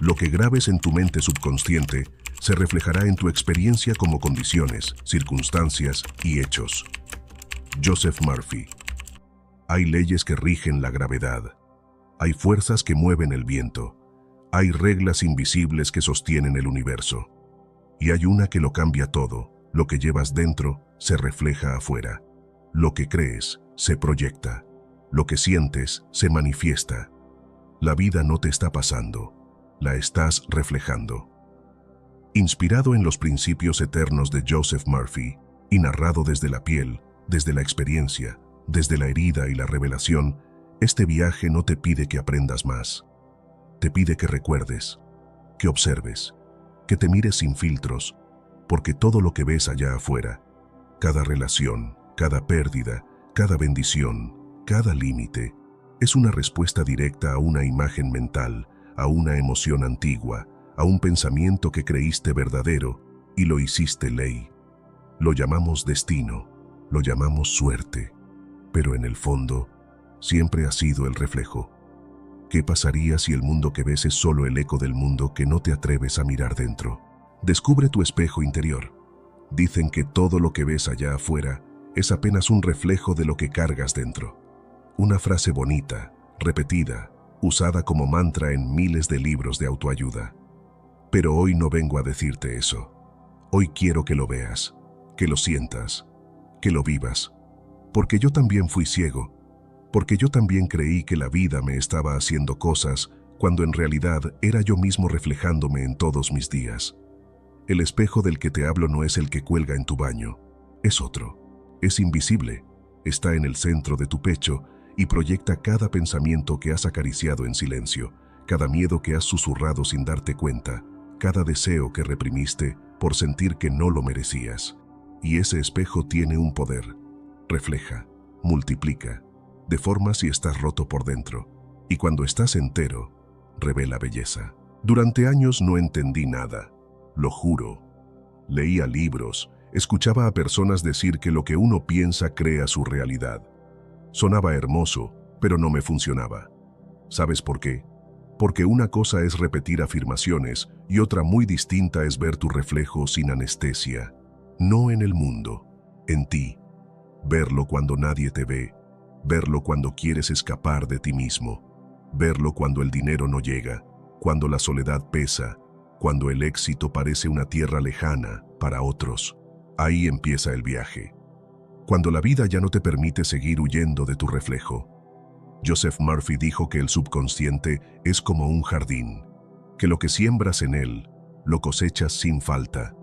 Lo que grabes en tu mente subconsciente se reflejará en tu experiencia como condiciones, circunstancias y hechos. Joseph Murphy. Hay leyes que rigen la gravedad. Hay fuerzas que mueven el viento. Hay reglas invisibles que sostienen el universo. Y hay una que lo cambia todo. Lo que llevas dentro se refleja afuera. Lo que crees se proyecta. Lo que sientes se manifiesta. La vida no te está pasando, la estás reflejando. Inspirado en los principios eternos de Joseph Murphy y narrado desde la piel, desde la experiencia, desde la herida y la revelación, este viaje no te pide que aprendas más. Te pide que recuerdes, que observes, que te mires sin filtros, porque todo lo que ves allá afuera, cada relación, cada pérdida, cada bendición, cada límite, es una respuesta directa a una imagen mental, a una emoción antigua, a un pensamiento que creíste verdadero y lo hiciste ley. Lo llamamos destino, lo llamamos suerte, pero en el fondo siempre ha sido el reflejo. ¿Qué pasaría si el mundo que ves es solo el eco del mundo que no te atreves a mirar dentro? Descubre tu espejo interior. Dicen que todo lo que ves allá afuera es apenas un reflejo de lo que cargas dentro. Una frase bonita, repetida, usada como mantra en miles de libros de autoayuda. Pero hoy no vengo a decirte eso. Hoy quiero que lo veas, que lo sientas, que lo vivas. Porque yo también fui ciego. Porque yo también creí que la vida me estaba haciendo cosas cuando en realidad era yo mismo reflejándome en todos mis días. El espejo del que te hablo no es el que cuelga en tu baño, es otro. Es invisible, está en el centro de tu pecho y proyecta cada pensamiento que has acariciado en silencio, cada miedo que has susurrado sin darte cuenta, cada deseo que reprimiste por sentir que no lo merecías. Y ese espejo tiene un poder. Refleja, multiplica, deforma si estás roto por dentro, y cuando estás entero, revela belleza. Durante años no entendí nada, lo juro. Leía libros, escuchaba a personas decir que lo que uno piensa crea su realidad. Sonaba hermoso, pero no me funcionaba. ¿Sabes por qué? Porque una cosa es repetir afirmaciones y otra muy distinta es ver tu reflejo sin anestesia. No en el mundo, en ti. Verlo cuando nadie te ve, verlo cuando quieres escapar de ti mismo, verlo cuando el dinero no llega, cuando la soledad pesa, cuando el éxito parece una tierra lejana para otros. Ahí empieza el viaje. Cuando la vida ya no te permite seguir huyendo de tu reflejo. Joseph Murphy dijo que el subconsciente es como un jardín, que lo que siembras en él, lo cosechas sin falta.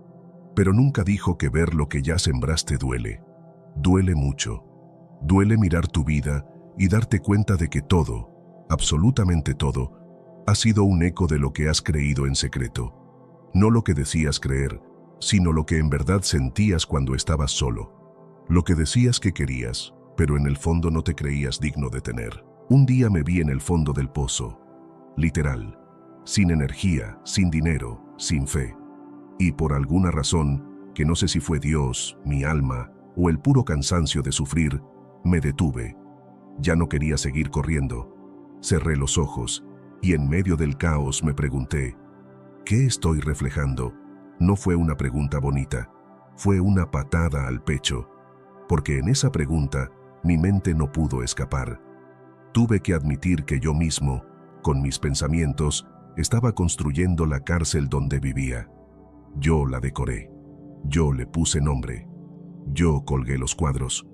Pero nunca dijo que ver lo que ya sembraste duele. Duele mucho. Duele mirar tu vida y darte cuenta de que todo, absolutamente todo, ha sido un eco de lo que has creído en secreto. No lo que decías creer, sino lo que en verdad sentías cuando estabas solo. Lo que decías que querías, pero en el fondo no te creías digno de tener. Un día me vi en el fondo del pozo, literal, sin energía, sin dinero, sin fe. Y por alguna razón, que no sé si fue Dios, mi alma o el puro cansancio de sufrir, me detuve. Ya no quería seguir corriendo. Cerré los ojos y en medio del caos me pregunté, ¿qué estoy reflejando? No fue una pregunta bonita, fue una patada al pecho, porque en esa pregunta mi mente no pudo escapar. Tuve que admitir que yo mismo, con mis pensamientos, estaba construyendo la cárcel donde vivía. Yo la decoré, yo le puse nombre, yo colgué los cuadros,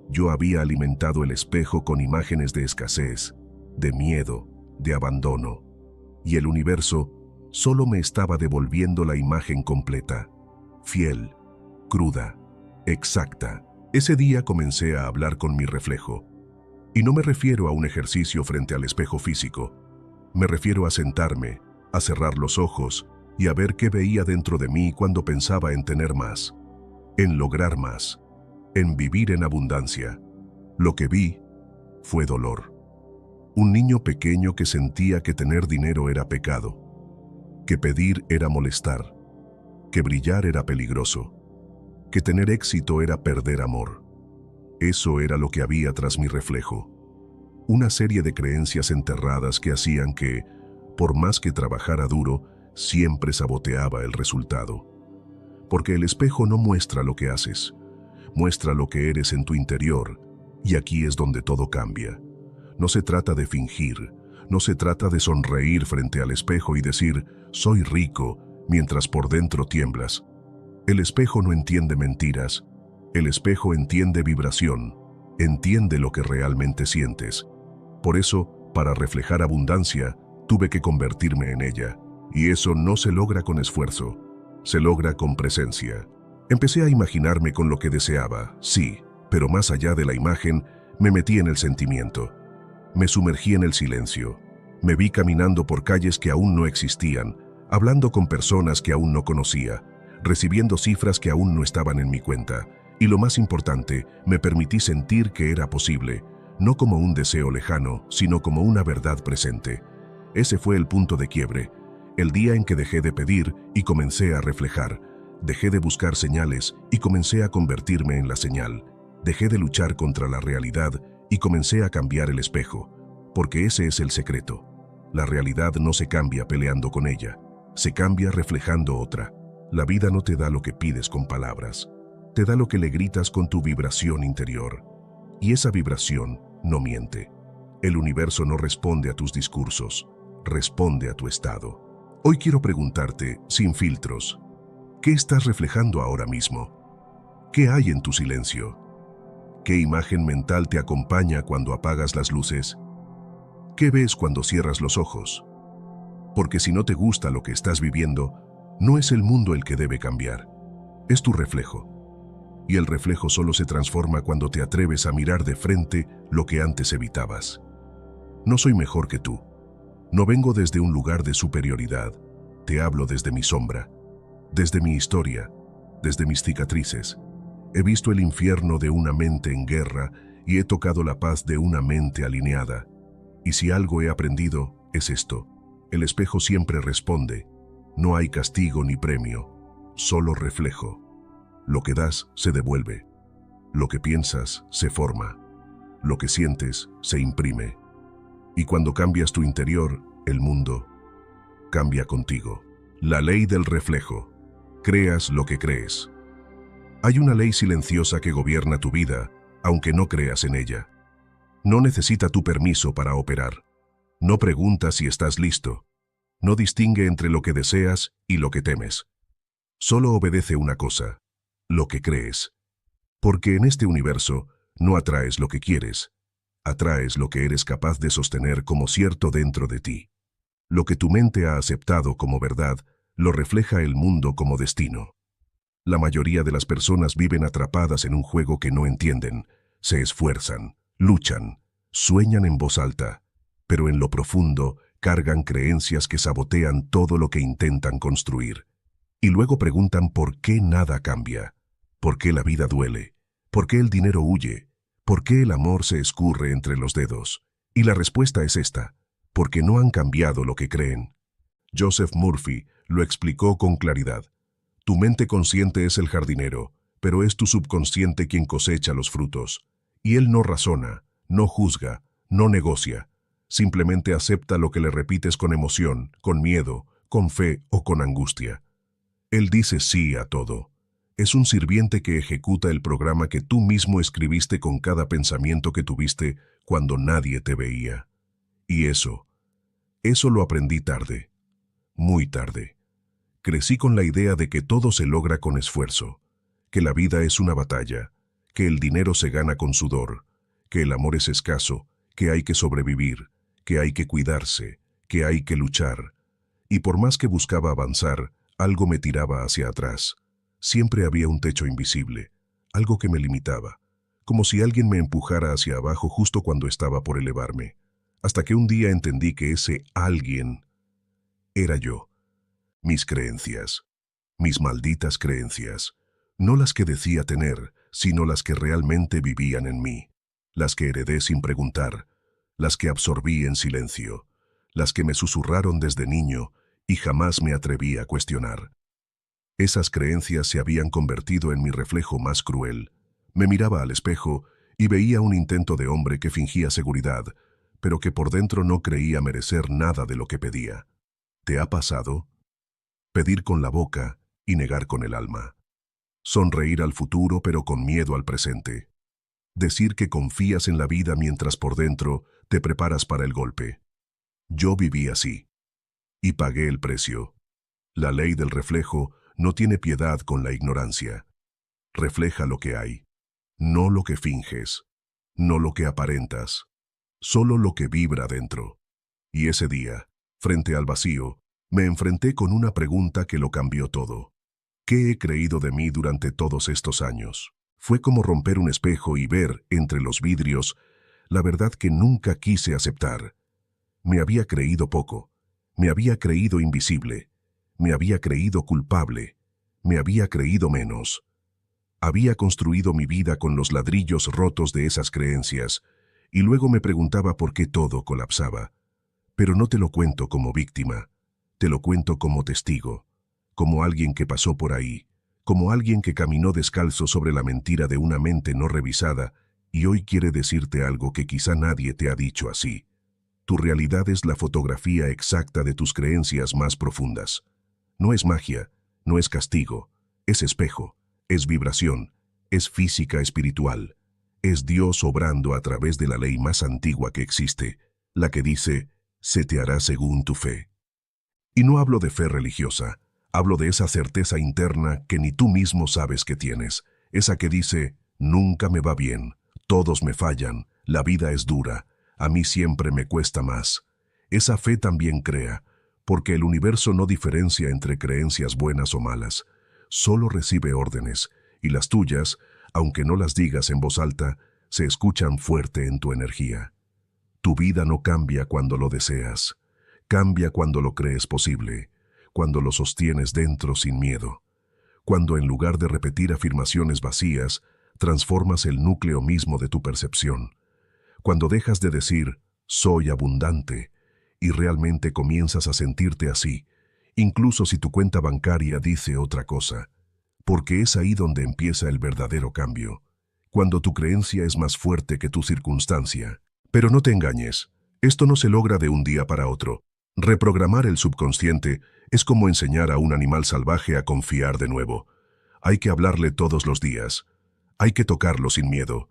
yo había alimentado el espejo con imágenes de escasez, de miedo, de abandono, y el universo solo me estaba devolviendo la imagen completa, fiel, cruda, exacta. Ese día comencé a hablar con mi reflejo, y no me refiero a un ejercicio frente al espejo físico, me refiero a sentarme, a cerrar los ojos y a ver qué veía dentro de mí cuando pensaba en tener más, en lograr más, en vivir en abundancia. Lo que vi fue dolor. Un niño pequeño que sentía que tener dinero era pecado, que pedir era molestar, que brillar era peligroso, que tener éxito era perder amor. Eso era lo que había tras mi reflejo. Una serie de creencias enterradas que hacían que, por más que trabajara duro, siempre saboteaba el resultado. Porque el espejo no muestra lo que haces, muestra lo que eres en tu interior, y aquí es donde todo cambia. No se trata de fingir, no se trata de sonreír frente al espejo y decir, soy rico, mientras por dentro tiemblas. El espejo no entiende mentiras, el espejo entiende vibración, entiende lo que realmente sientes. Por eso, para reflejar abundancia, tuve que convertirme en ella, y eso no se logra con esfuerzo, se logra con presencia. Empecé a imaginarme con lo que deseaba, sí, pero más allá de la imagen, me metí en el sentimiento. Me sumergí en el silencio. Me vi caminando por calles que aún no existían, hablando con personas que aún no conocía, recibiendo cifras que aún no estaban en mi cuenta. Y lo más importante, me permití sentir que era posible, no como un deseo lejano, sino como una verdad presente. Ese fue el punto de quiebre, el día en que dejé de pedir y comencé a reflejar. Dejé de buscar señales y comencé a convertirme en la señal. Dejé de luchar contra la realidad y comencé a cambiar el espejo, porque ese es el secreto. La realidad no se cambia peleando con ella, se cambia reflejando otra. La vida no te da lo que pides con palabras, te da lo que le gritas con tu vibración interior. Y esa vibración no miente. El universo no responde a tus discursos, responde a tu estado. Hoy quiero preguntarte, sin filtros, ¿qué estás reflejando ahora mismo? ¿Qué hay en tu silencio? ¿Qué imagen mental te acompaña cuando apagas las luces? ¿Qué ves cuando cierras los ojos? Porque si no te gusta lo que estás viviendo, no es el mundo el que debe cambiar, es tu reflejo. Y el reflejo solo se transforma cuando te atreves a mirar de frente lo que antes evitabas. No soy mejor que tú. No vengo desde un lugar de superioridad. Te hablo desde mi sombra, desde mi historia, desde mis cicatrices. He visto el infierno de una mente en guerra y he tocado la paz de una mente alineada. Y si algo he aprendido, es esto. El espejo siempre responde. No hay castigo ni premio, solo reflejo. Lo que das se devuelve. Lo que piensas se forma. Lo que sientes se imprime. Y cuando cambias tu interior, el mundo cambia contigo. La ley del reflejo. Creas lo que crees. Hay una ley silenciosa que gobierna tu vida, aunque no creas en ella. No necesita tu permiso para operar. No pregunta si estás listo. No distingue entre lo que deseas y lo que temes. Solo obedece una cosa, lo que crees. Porque en este universo no atraes lo que quieres, atraes lo que eres capaz de sostener como cierto dentro de ti. Lo que tu mente ha aceptado como verdad, lo refleja el mundo como destino. La mayoría de las personas viven atrapadas en un juego que no entienden, se esfuerzan, luchan, sueñan en voz alta, pero en lo profundo cargan creencias que sabotean todo lo que intentan construir. Y luego preguntan por qué nada cambia, por qué la vida duele, por qué el dinero huye, por qué el amor se escurre entre los dedos. Y la respuesta es esta, porque no han cambiado lo que creen. Joseph Murphy lo explicó con claridad. Tu mente consciente es el jardinero, pero es tu subconsciente quien cosecha los frutos. Y él no razona, no juzga, no negocia. Simplemente acepta lo que le repites con emoción, con miedo, con fe o con angustia. Él dice sí a todo. Es un sirviente que ejecuta el programa que tú mismo escribiste con cada pensamiento que tuviste cuando nadie te veía. Y eso lo aprendí tarde, muy tarde. Crecí con la idea de que todo se logra con esfuerzo, que la vida es una batalla, que el dinero se gana con sudor, que el amor es escaso, que hay que sobrevivir, que hay que cuidarse, que hay que luchar. Y por más que buscaba avanzar, algo me tiraba hacia atrás. Siempre había un techo invisible, algo que me limitaba, como si alguien me empujara hacia abajo justo cuando estaba por elevarme, hasta que un día entendí que ese alguien era yo. Mis creencias, mis malditas creencias, no las que decía tener, sino las que realmente vivían en mí, las que heredé sin preguntar, las que absorbí en silencio, las que me susurraron desde niño y jamás me atreví a cuestionar. Esas creencias se habían convertido en mi reflejo más cruel. Me miraba al espejo y veía un intento de hombre que fingía seguridad, pero que por dentro no creía merecer nada de lo que pedía. ¿Te ha pasado? Pedir con la boca y negar con el alma. Sonreír al futuro pero con miedo al presente. Decir que confías en la vida mientras por dentro te preparas para el golpe. Yo viví así. Y pagué el precio. La ley del reflejo no tiene piedad con la ignorancia. Refleja lo que hay, no lo que finges, no lo que aparentas, solo lo que vibra dentro. Y ese día, frente al vacío, me enfrenté con una pregunta que lo cambió todo. ¿Qué he creído de mí durante todos estos años? Fue como romper un espejo y ver, entre los vidrios, la verdad que nunca quise aceptar. Me había creído poco, me había creído invisible, me había creído culpable, me había creído menos. Había construido mi vida con los ladrillos rotos de esas creencias, y luego me preguntaba por qué todo colapsaba. Pero no te lo cuento como víctima, te lo cuento como testigo, como alguien que pasó por ahí, como alguien que caminó descalzo sobre la mentira de una mente no revisada, y hoy quiere decirte algo que quizá nadie te ha dicho así. Tu realidad es la fotografía exacta de tus creencias más profundas. No es magia, no es castigo, es espejo, es vibración, es física espiritual. Es Dios obrando a través de la ley más antigua que existe, la que dice, se te hará según tu fe. Y no hablo de fe religiosa, hablo de esa certeza interna que ni tú mismo sabes que tienes, esa que dice, nunca me va bien, todos me fallan, la vida es dura, a mí siempre me cuesta más. Esa fe también crea, porque el universo no diferencia entre creencias buenas o malas, solo recibe órdenes, y las tuyas, aunque no las digas en voz alta, se escuchan fuerte en tu energía. Tu vida no cambia cuando lo deseas, cambia cuando lo crees posible, cuando lo sostienes dentro sin miedo, cuando en lugar de repetir afirmaciones vacías, transformas el núcleo mismo de tu percepción, cuando dejas de decir, soy abundante, y realmente comienzas a sentirte así, incluso si tu cuenta bancaria dice otra cosa, porque es ahí donde empieza el verdadero cambio, cuando tu creencia es más fuerte que tu circunstancia. Pero no te engañes, esto no se logra de un día para otro. Reprogramar el subconsciente es como enseñar a un animal salvaje a confiar de nuevo. Hay que hablarle todos los días, hay que tocarlo sin miedo,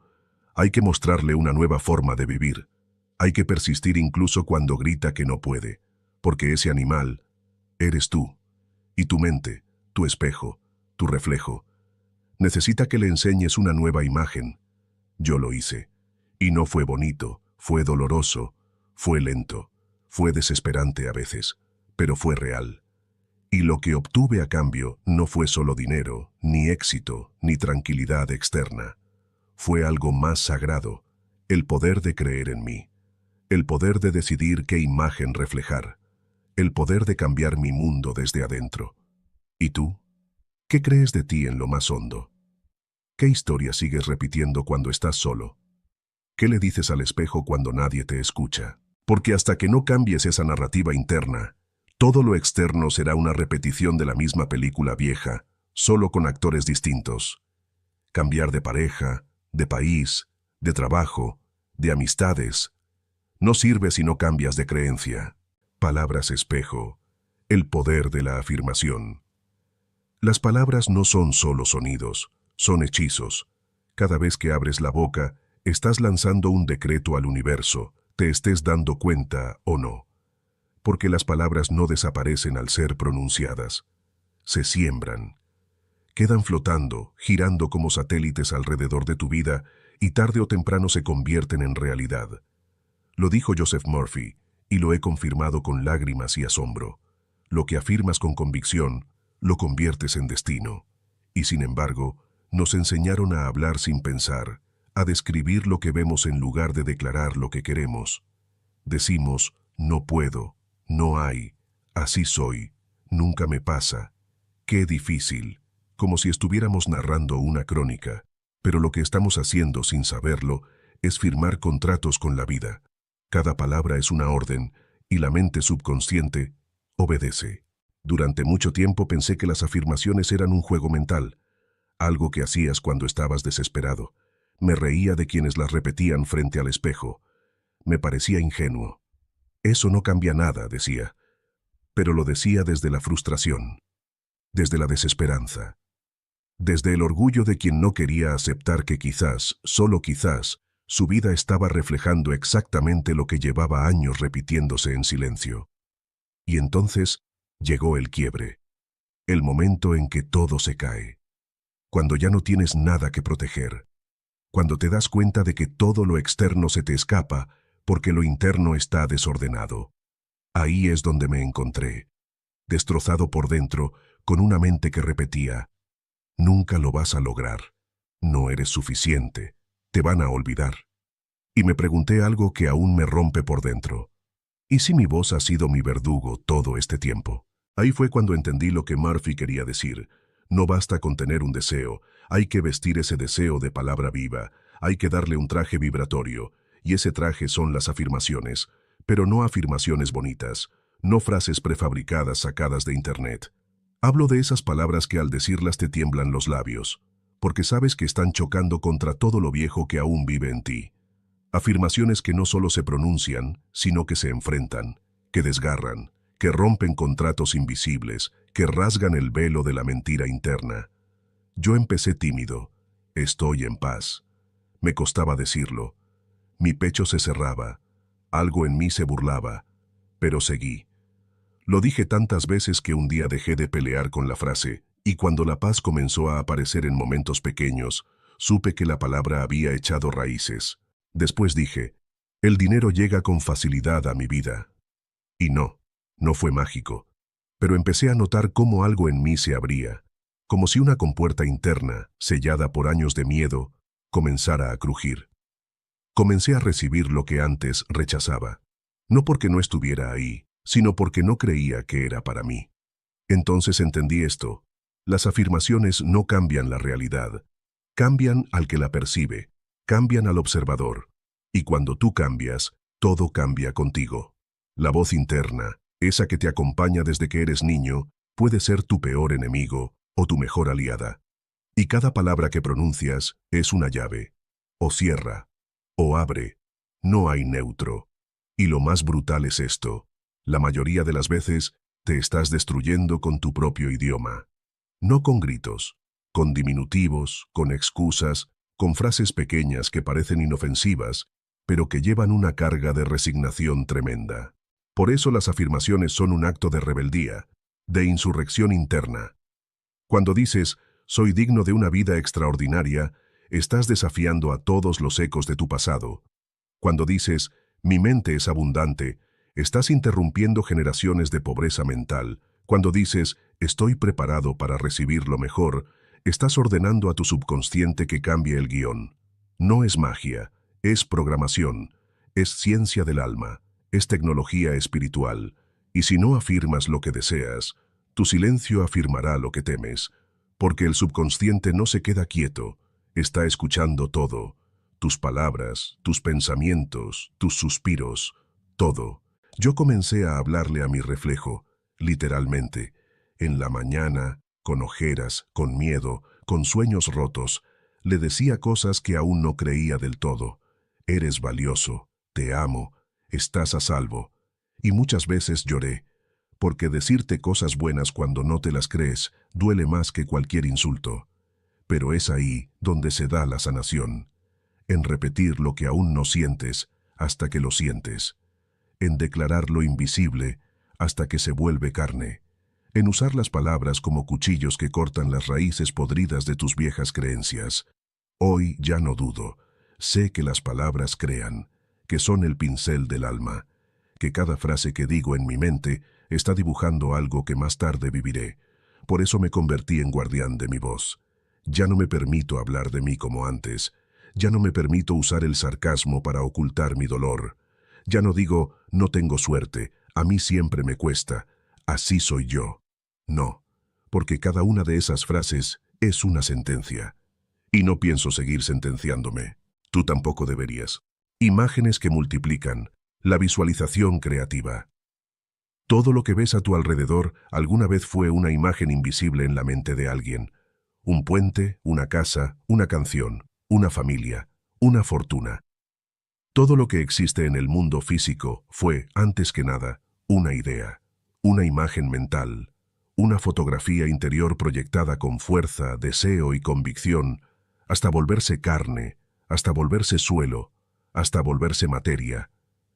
hay que mostrarle una nueva forma de vivir, hay que persistir incluso cuando grita que no puede, porque ese animal eres tú, y tu mente, tu espejo, tu reflejo. Necesita que le enseñes una nueva imagen. Yo lo hice, y no fue bonito, fue doloroso, fue lento, fue desesperante a veces, pero fue real. Y lo que obtuve a cambio no fue solo dinero, ni éxito, ni tranquilidad externa. Fue algo más sagrado, el poder de creer en mí, el poder de decidir qué imagen reflejar, el poder de cambiar mi mundo desde adentro. ¿Y tú? ¿Qué crees de ti en lo más hondo? ¿Qué historia sigues repitiendo cuando estás solo? ¿Qué le dices al espejo cuando nadie te escucha? Porque hasta que no cambies esa narrativa interna, todo lo externo será una repetición de la misma película vieja, solo con actores distintos. Cambiar de pareja, de país, de trabajo, de amistades. No sirve si no cambias de creencia. Palabras espejo. El poder de la afirmación. Las palabras no son solo sonidos, son hechizos. Cada vez que abres la boca, estás lanzando un decreto al universo, te estés dando cuenta o no. Porque las palabras no desaparecen al ser pronunciadas. Se siembran. Quedan flotando, girando como satélites alrededor de tu vida y tarde o temprano se convierten en realidad. Lo dijo Joseph Murphy, y lo he confirmado con lágrimas y asombro. Lo que afirmas con convicción, lo conviertes en destino. Y sin embargo, nos enseñaron a hablar sin pensar, a describir lo que vemos en lugar de declarar lo que queremos. Decimos, no puedo, no hay, así soy, nunca me pasa. Qué difícil, como si estuviéramos narrando una crónica, pero lo que estamos haciendo sin saberlo es firmar contratos con la vida. Cada palabra es una orden, y la mente subconsciente obedece. Durante mucho tiempo pensé que las afirmaciones eran un juego mental, algo que hacías cuando estabas desesperado. Me reía de quienes las repetían frente al espejo. Me parecía ingenuo. Eso no cambia nada, decía, pero lo decía desde la frustración, desde la desesperanza, desde el orgullo de quien no quería aceptar que quizás, solo quizás, su vida estaba reflejando exactamente lo que llevaba años repitiéndose en silencio. Y entonces llegó el quiebre, el momento en que todo se cae, cuando ya no tienes nada que proteger, cuando te das cuenta de que todo lo externo se te escapa porque lo interno está desordenado. Ahí es donde me encontré, destrozado por dentro, con una mente que repetía: nunca lo vas a lograr, no eres suficiente, te van a olvidar. Y me pregunté algo que aún me rompe por dentro: ¿y si mi voz ha sido mi verdugo todo este tiempo? Ahí fue cuando entendí lo que Murphy quería decir. No basta con tener un deseo, hay que vestir ese deseo de palabra viva, hay que darle un traje vibratorio, y ese traje son las afirmaciones, pero no afirmaciones bonitas, no frases prefabricadas sacadas de internet. Hablo de esas palabras que al decirlas te tiemblan los labios, porque sabes que están chocando contra todo lo viejo que aún vive en ti. Afirmaciones que no solo se pronuncian, sino que se enfrentan, que desgarran, que rompen contratos invisibles, que rasgan el velo de la mentira interna. Yo empecé tímido. Estoy en paz. Me costaba decirlo. Mi pecho se cerraba. Algo en mí se burlaba. Pero seguí. Lo dije tantas veces que un día dejé de pelear con la frase, y cuando la paz comenzó a aparecer en momentos pequeños, supe que la palabra había echado raíces. Después dije: el dinero llega con facilidad a mi vida. Y no fue mágico. Pero empecé a notar cómo algo en mí se abría, como si una compuerta interna, sellada por años de miedo, comenzara a crujir. Comencé a recibir lo que antes rechazaba, no porque no estuviera ahí, sino porque no creía que era para mí. Entonces entendí esto: las afirmaciones no cambian la realidad, cambian al que la percibe, cambian al observador, y cuando tú cambias, todo cambia contigo. La voz interna, esa que te acompaña desde que eres niño, puede ser tu peor enemigo o tu mejor aliada. Y cada palabra que pronuncias es una llave. O cierra, o abre. No hay neutro. Y lo más brutal es esto: la mayoría de las veces te estás destruyendo con tu propio idioma. No con gritos, con diminutivos, con excusas, con frases pequeñas que parecen inofensivas, pero que llevan una carga de resignación tremenda. Por eso las afirmaciones son un acto de rebeldía, de insurrección interna. Cuando dices: soy digno de una vida extraordinaria, estás desafiando a todos los ecos de tu pasado. Cuando dices: mi mente es abundante, estás interrumpiendo generaciones de pobreza mental. Cuando dices: estoy preparado para recibir lo mejor, estás ordenando a tu subconsciente que cambie el guión. No es magia, es programación, es ciencia del alma, es tecnología espiritual. Y si no afirmas lo que deseas, tu silencio afirmará lo que temes, porque el subconsciente no se queda quieto, está escuchando todo: tus palabras, tus pensamientos, tus suspiros, todo. Yo comencé a hablarle a mi reflejo, literalmente, en la mañana, con ojeras, con miedo, con sueños rotos. Le decía cosas que aún no creía del todo: eres valioso, te amo, estás a salvo. Y muchas veces lloré, porque decirte cosas buenas cuando no te las crees duele más que cualquier insulto. Pero es ahí donde se da la sanación, en repetir lo que aún no sientes hasta que lo sientes, en declarar lo invisible hasta que se vuelve carne, en usar las palabras como cuchillos que cortan las raíces podridas de tus viejas creencias. Hoy ya no dudo, sé que las palabras crean, que son el pincel del alma, que cada frase que digo en mi mente está dibujando algo que más tarde viviré. Por eso me convertí en guardián de mi voz. Ya no me permito hablar de mí como antes. Ya no me permito usar el sarcasmo para ocultar mi dolor. Ya no digo: no tengo suerte, a mí siempre me cuesta, así soy yo. No, porque cada una de esas frases es una sentencia. Y no pienso seguir sentenciándome. Tú tampoco deberías. Imágenes que multiplican, la visualización creativa. Todo lo que ves a tu alrededor alguna vez fue una imagen invisible en la mente de alguien. Un puente, una casa, una canción, una familia, una fortuna. Todo lo que existe en el mundo físico fue, antes que nada, una idea, una imagen mental, una fotografía interior proyectada con fuerza, deseo y convicción, hasta volverse carne, hasta volverse suelo, hasta volverse materia.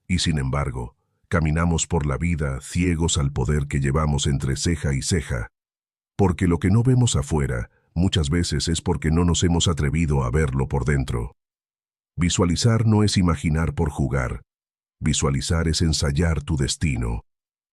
Y sin embargo, caminamos por la vida ciegos al poder que llevamos entre ceja y ceja, porque lo que no vemos afuera muchas veces es porque no nos hemos atrevido a verlo por dentro. Visualizar no es imaginar por jugar. Visualizar es ensayar tu destino.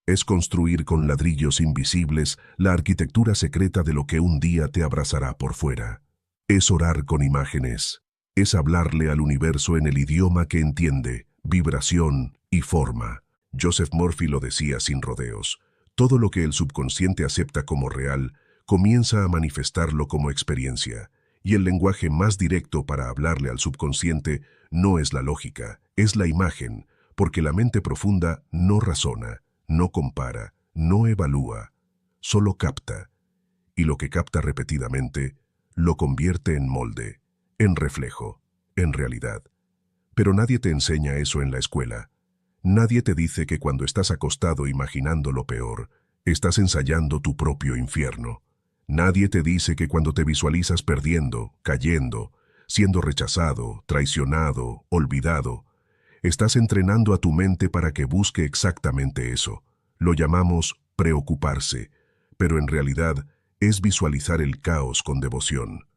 Es construir con ladrillos invisibles la arquitectura secreta de lo que un día te abrazará por fuera. Es orar con imágenes. Es hablarle al universo en el idioma que entiende, vibración y forma. Joseph Murphy lo decía sin rodeos. Todo lo que el subconsciente acepta como real, comienza a manifestarlo como experiencia. Y el lenguaje más directo para hablarle al subconsciente no es la lógica, es la imagen, porque la mente profunda no razona, no compara, no evalúa, solo capta. Y lo que capta repetidamente, lo convierte en molde, en reflejo, en realidad. Pero nadie te enseña eso en la escuela. Nadie te dice que cuando estás acostado imaginando lo peor, estás ensayando tu propio infierno. Nadie te dice que cuando te visualizas perdiendo, cayendo, siendo rechazado, traicionado, olvidado, estás entrenando a tu mente para que busque exactamente eso. Lo llamamos preocuparse, pero en realidad es visualizar el caos con devoción.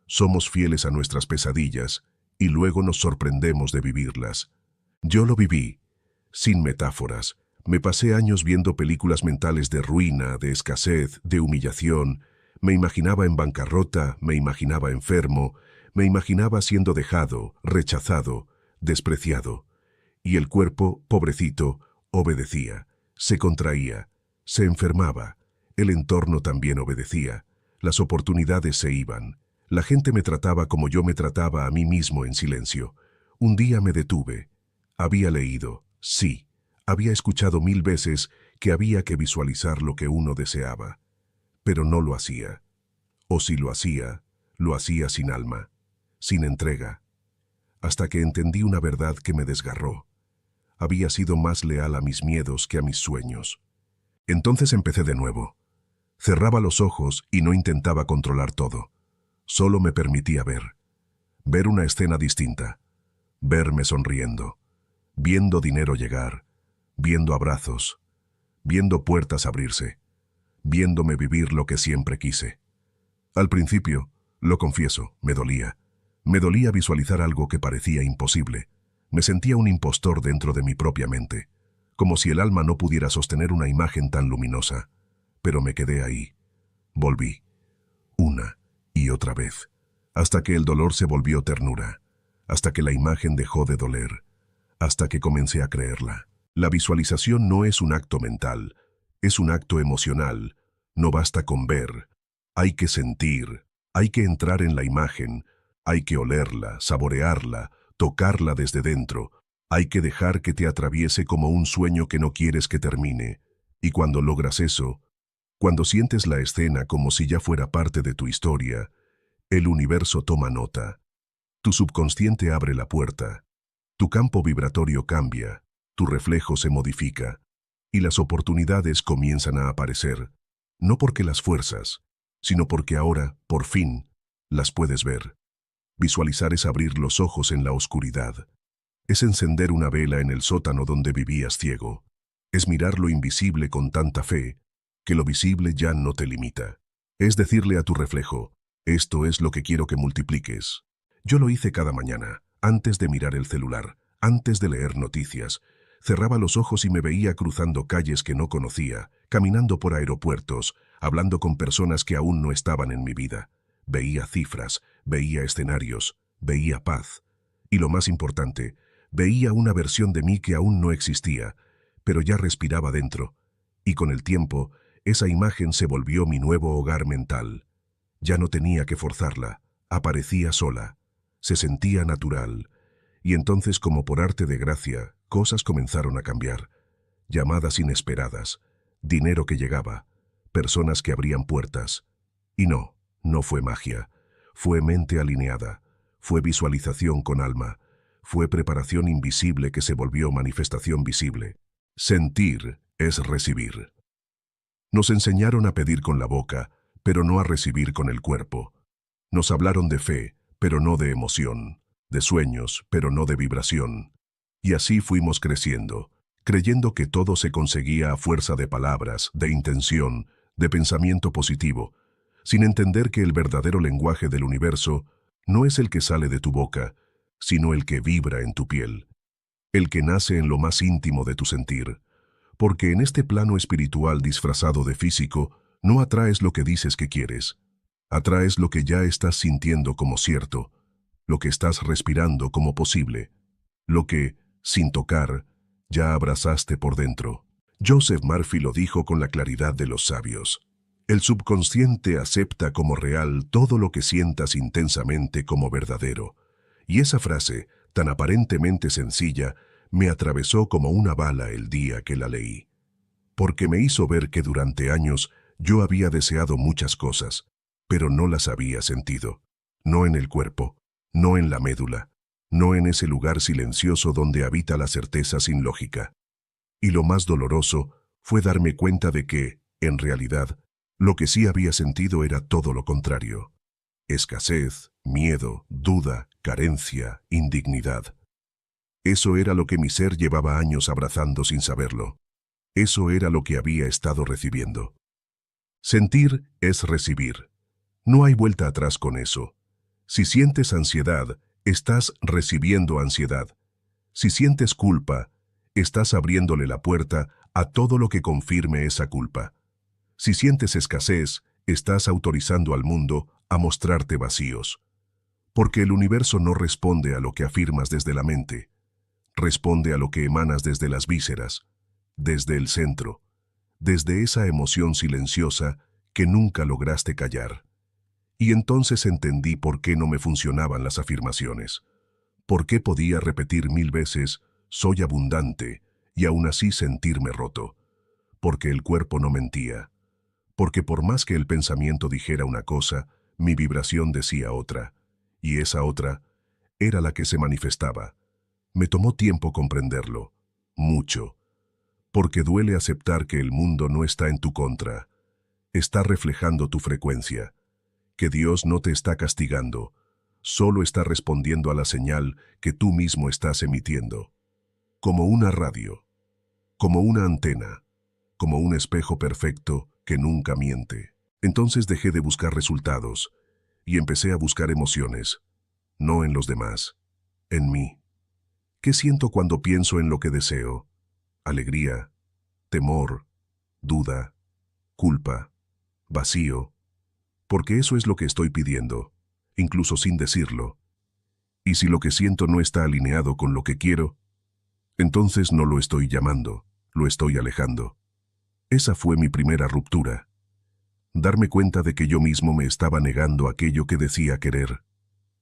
Somos fieles a nuestras pesadillas y luego nos sorprendemos de vivirlas. Yo lo viví, sin metáforas. Me pasé años viendo películas mentales de ruina, de escasez, de humillación. Me imaginaba en bancarrota, me imaginaba enfermo, me imaginaba siendo dejado, rechazado, despreciado. Y el cuerpo, pobrecito, obedecía, se contraía, se enfermaba. El entorno también obedecía. Las oportunidades se iban. La gente me trataba como yo me trataba a mí mismo en silencio. Un día me detuve. Había leído, sí, había escuchado 1000 veces que había que visualizar lo que uno deseaba. Pero no lo hacía. O si lo hacía sin alma, sin entrega. Hasta que entendí una verdad que me desgarró. Había sido más leal a mis miedos que a mis sueños. Entonces empecé de nuevo. Cerraba los ojos y no intentaba controlar todo. Solo me permitía ver. Ver una escena distinta. Verme sonriendo. Viendo dinero llegar. Viendo abrazos. Viendo puertas abrirse. Viéndome vivir lo que siempre quise. Al principio, lo confieso, me dolía. Me dolía visualizar algo que parecía imposible. Me sentía un impostor dentro de mi propia mente, como si el alma no pudiera sostener una imagen tan luminosa. Pero me quedé ahí. Volví. Una y otra vez. Hasta que el dolor se volvió ternura. Hasta que la imagen dejó de doler. Hasta que comencé a creerla. La visualización no es un acto mental. Es un acto emocional. No basta con ver. Hay que sentir. Hay que entrar en la imagen. Hay que olerla, saborearla, tocarla desde dentro. Hay que dejar que te atraviese como un sueño que no quieres que termine. Y cuando logras eso, cuando sientes la escena como si ya fuera parte de tu historia, el universo toma nota. Tu subconsciente abre la puerta. Tu campo vibratorio cambia. Tu reflejo se modifica. Y las oportunidades comienzan a aparecer. No porque las fuerzas, sino porque ahora, por fin, las puedes ver. Visualizar es abrir los ojos en la oscuridad. Es encender una vela en el sótano donde vivías ciego. Es mirar lo invisible con tanta fe que lo visible ya no te limita. Es decirle a tu reflejo, esto es lo que quiero que multipliques. Yo lo hice cada mañana, antes de mirar el celular, antes de leer noticias. Cerraba los ojos y me veía cruzando calles que no conocía, caminando por aeropuertos, hablando con personas que aún no estaban en mi vida. Veía cifras, veía escenarios, veía paz. Y lo más importante, veía una versión de mí que aún no existía, pero ya respiraba dentro. Y con el tiempo, esa imagen se volvió mi nuevo hogar mental. Ya no tenía que forzarla, aparecía sola, se sentía natural. Y entonces, como por arte de gracia, cosas comenzaron a cambiar. Llamadas inesperadas, dinero que llegaba, personas que abrían puertas. Y no fue magia, fue mente alineada, fue visualización con alma, fue preparación invisible que se volvió manifestación visible. Sentir es recibir. Nos enseñaron a pedir con la boca, pero no a recibir con el cuerpo. Nos hablaron de fe, pero no de emoción, de sueños, pero no de vibración. Y así fuimos creciendo, creyendo que todo se conseguía a fuerza de palabras, de intención, de pensamiento positivo, sin entender que el verdadero lenguaje del universo no es el que sale de tu boca, sino el que vibra en tu piel, el que nace en lo más íntimo de tu sentir. Porque en este plano espiritual disfrazado de físico, no atraes lo que dices que quieres. Atraes lo que ya estás sintiendo como cierto, lo que estás respirando como posible, lo que, sin tocar, ya abrazaste por dentro. Joseph Murphy lo dijo con la claridad de los sabios. El subconsciente acepta como real todo lo que sientas intensamente como verdadero. Y esa frase, tan aparentemente sencilla, me atravesó como una bala el día que la leí. Porque me hizo ver que durante años yo había deseado muchas cosas, pero no las había sentido. No en el cuerpo, no en la médula, no en ese lugar silencioso donde habita la certeza sin lógica. Y lo más doloroso fue darme cuenta de que, en realidad, lo que sí había sentido era todo lo contrario. Escasez, miedo, duda, carencia, indignidad. Eso era lo que mi ser llevaba años abrazando sin saberlo. Eso era lo que había estado recibiendo. Sentir es recibir. No hay vuelta atrás con eso. Si sientes ansiedad, estás recibiendo ansiedad. Si sientes culpa, estás abriéndole la puerta a todo lo que confirme esa culpa. Si sientes escasez, estás autorizando al mundo a mostrarte vacíos. Porque el universo no responde a lo que afirmas desde la mente. Responde a lo que emanas desde las vísceras, desde el centro, desde esa emoción silenciosa que nunca lograste callar. Y entonces entendí por qué no me funcionaban las afirmaciones. Por qué podía repetir 1000 veces, soy abundante, y aún así sentirme roto. Porque el cuerpo no mentía. Porque por más que el pensamiento dijera una cosa, mi vibración decía otra. Y esa otra era la que se manifestaba. Me tomó tiempo comprenderlo. Mucho. Porque duele aceptar que el mundo no está en tu contra. Está reflejando tu frecuencia. Que Dios no te está castigando. Solo está respondiendo a la señal que tú mismo estás emitiendo. Como una radio. Como una antena. Como un espejo perfecto que nunca miente. Entonces dejé de buscar resultados y empecé a buscar emociones. No en los demás. En mí. ¿Qué siento cuando pienso en lo que deseo? Alegría, temor, duda, culpa, vacío. Porque eso es lo que estoy pidiendo, incluso sin decirlo. Y si lo que siento no está alineado con lo que quiero, entonces no lo estoy llamando, lo estoy alejando. Esa fue mi primera ruptura. Darme cuenta de que yo mismo me estaba negando aquello que decía querer.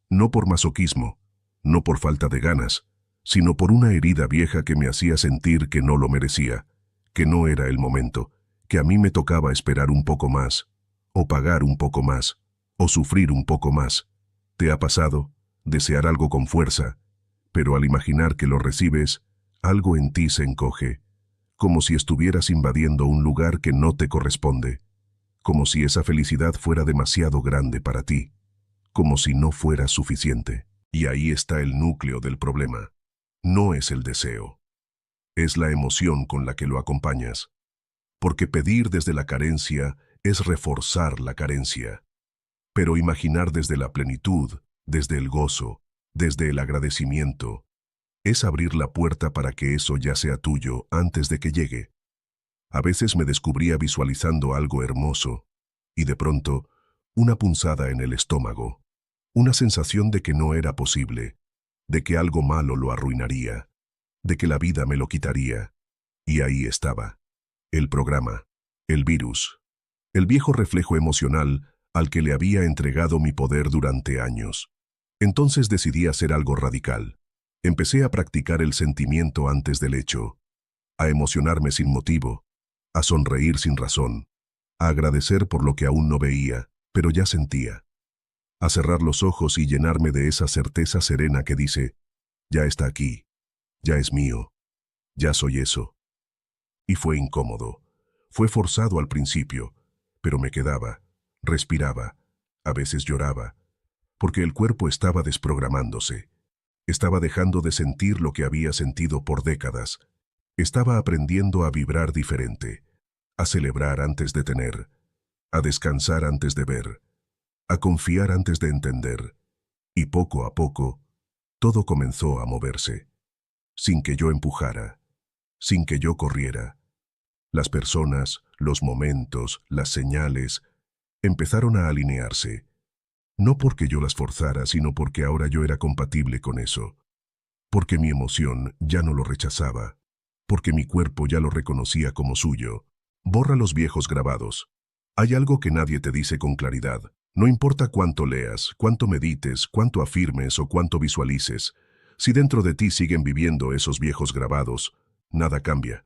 No por masoquismo, no por falta de ganas, sino por una herida vieja que me hacía sentir que no lo merecía, que no era el momento, que a mí me tocaba esperar un poco más, o pagar un poco más, o sufrir un poco más. ¿Te ha pasado? Desear algo con fuerza, pero al imaginar que lo recibes, algo en ti se encoge, como si estuvieras invadiendo un lugar que no te corresponde, como si esa felicidad fuera demasiado grande para ti, como si no fuera suficiente. Y ahí está el núcleo del problema. No es el deseo. Es la emoción con la que lo acompañas. Porque pedir desde la carencia es reforzar la carencia. Pero imaginar desde la plenitud, desde el gozo, desde el agradecimiento, es abrir la puerta para que eso ya sea tuyo antes de que llegue. A veces me descubría visualizando algo hermoso, y de pronto, una punzada en el estómago, una sensación de que no era posible, de que algo malo lo arruinaría, de que la vida me lo quitaría. Y ahí estaba, el programa, el virus, el viejo reflejo emocional al que le había entregado mi poder durante años. Entonces decidí hacer algo radical. Empecé a practicar el sentimiento antes del hecho, a emocionarme sin motivo, a sonreír sin razón, a agradecer por lo que aún no veía, pero ya sentía, a cerrar los ojos y llenarme de esa certeza serena que dice, Ya está aquí, ya es mío, ya soy eso. Y fue incómodo. Fue forzado al principio, pero me quedaba, respiraba, a veces lloraba, porque el cuerpo estaba desprogramándose. Estaba dejando de sentir lo que había sentido por décadas. Estaba aprendiendo a vibrar diferente, a celebrar antes de tener, a descansar antes de ver, a confiar antes de entender. Y poco a poco, todo comenzó a moverse, sin que yo empujara, sin que yo corriera. Las personas, los momentos, las señales, empezaron a alinearse, no porque yo las forzara, sino porque ahora yo era compatible con eso, porque mi emoción ya no lo rechazaba, porque mi cuerpo ya lo reconocía como suyo. Borra los viejos grabados. Hay algo que nadie te dice con claridad. No importa cuánto leas, cuánto medites, cuánto afirmes o cuánto visualices, si dentro de ti siguen viviendo esos viejos grabados, nada cambia.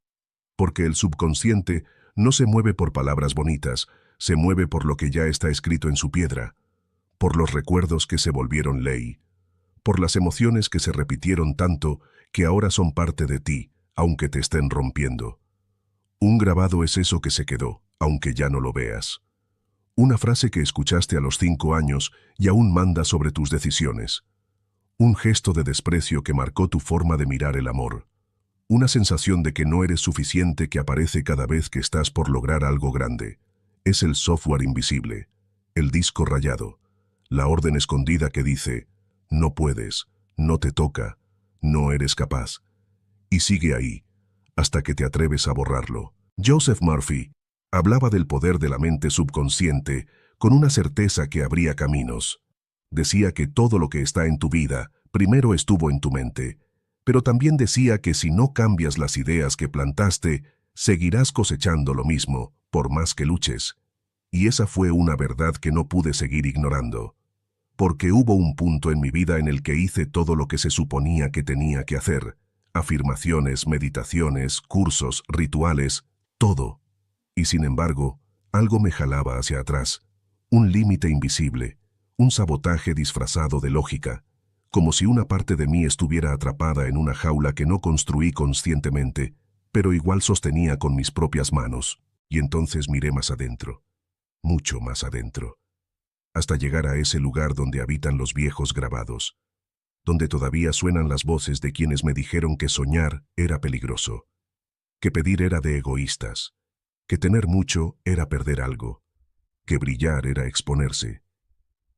Porque el subconsciente no se mueve por palabras bonitas, se mueve por lo que ya está escrito en su piedra, por los recuerdos que se volvieron ley, por las emociones que se repitieron tanto que ahora son parte de ti, aunque te estén rompiendo. Un grabado es eso que se quedó, aunque ya no lo veas. Una frase que escuchaste a los 5 años y aún manda sobre tus decisiones. Un gesto de desprecio que marcó tu forma de mirar el amor. Una sensación de que no eres suficiente que aparece cada vez que estás por lograr algo grande. Es el software invisible, el disco rayado, la orden escondida que dice, no puedes, no te toca, no eres capaz. Y sigue ahí, hasta que te atreves a borrarlo. Joseph Murphy hablaba del poder de la mente subconsciente con una certeza que abría caminos. Decía que todo lo que está en tu vida primero estuvo en tu mente, pero también decía que si no cambias las ideas que plantaste, seguirás cosechando lo mismo, por más que luches. Y esa fue una verdad que no pude seguir ignorando. Porque hubo un punto en mi vida en el que hice todo lo que se suponía que tenía que hacer. Afirmaciones, meditaciones, cursos, rituales, todo. Y sin embargo, algo me jalaba hacia atrás. Un límite invisible, un sabotaje disfrazado de lógica, como si una parte de mí estuviera atrapada en una jaula que no construí conscientemente, pero igual sostenía con mis propias manos. Y entonces miré más adentro, mucho más adentro, hasta llegar a ese lugar donde habitan los viejos grabados, donde todavía suenan las voces de quienes me dijeron que soñar era peligroso, que pedir era de egoístas, que tener mucho era perder algo, que brillar era exponerse.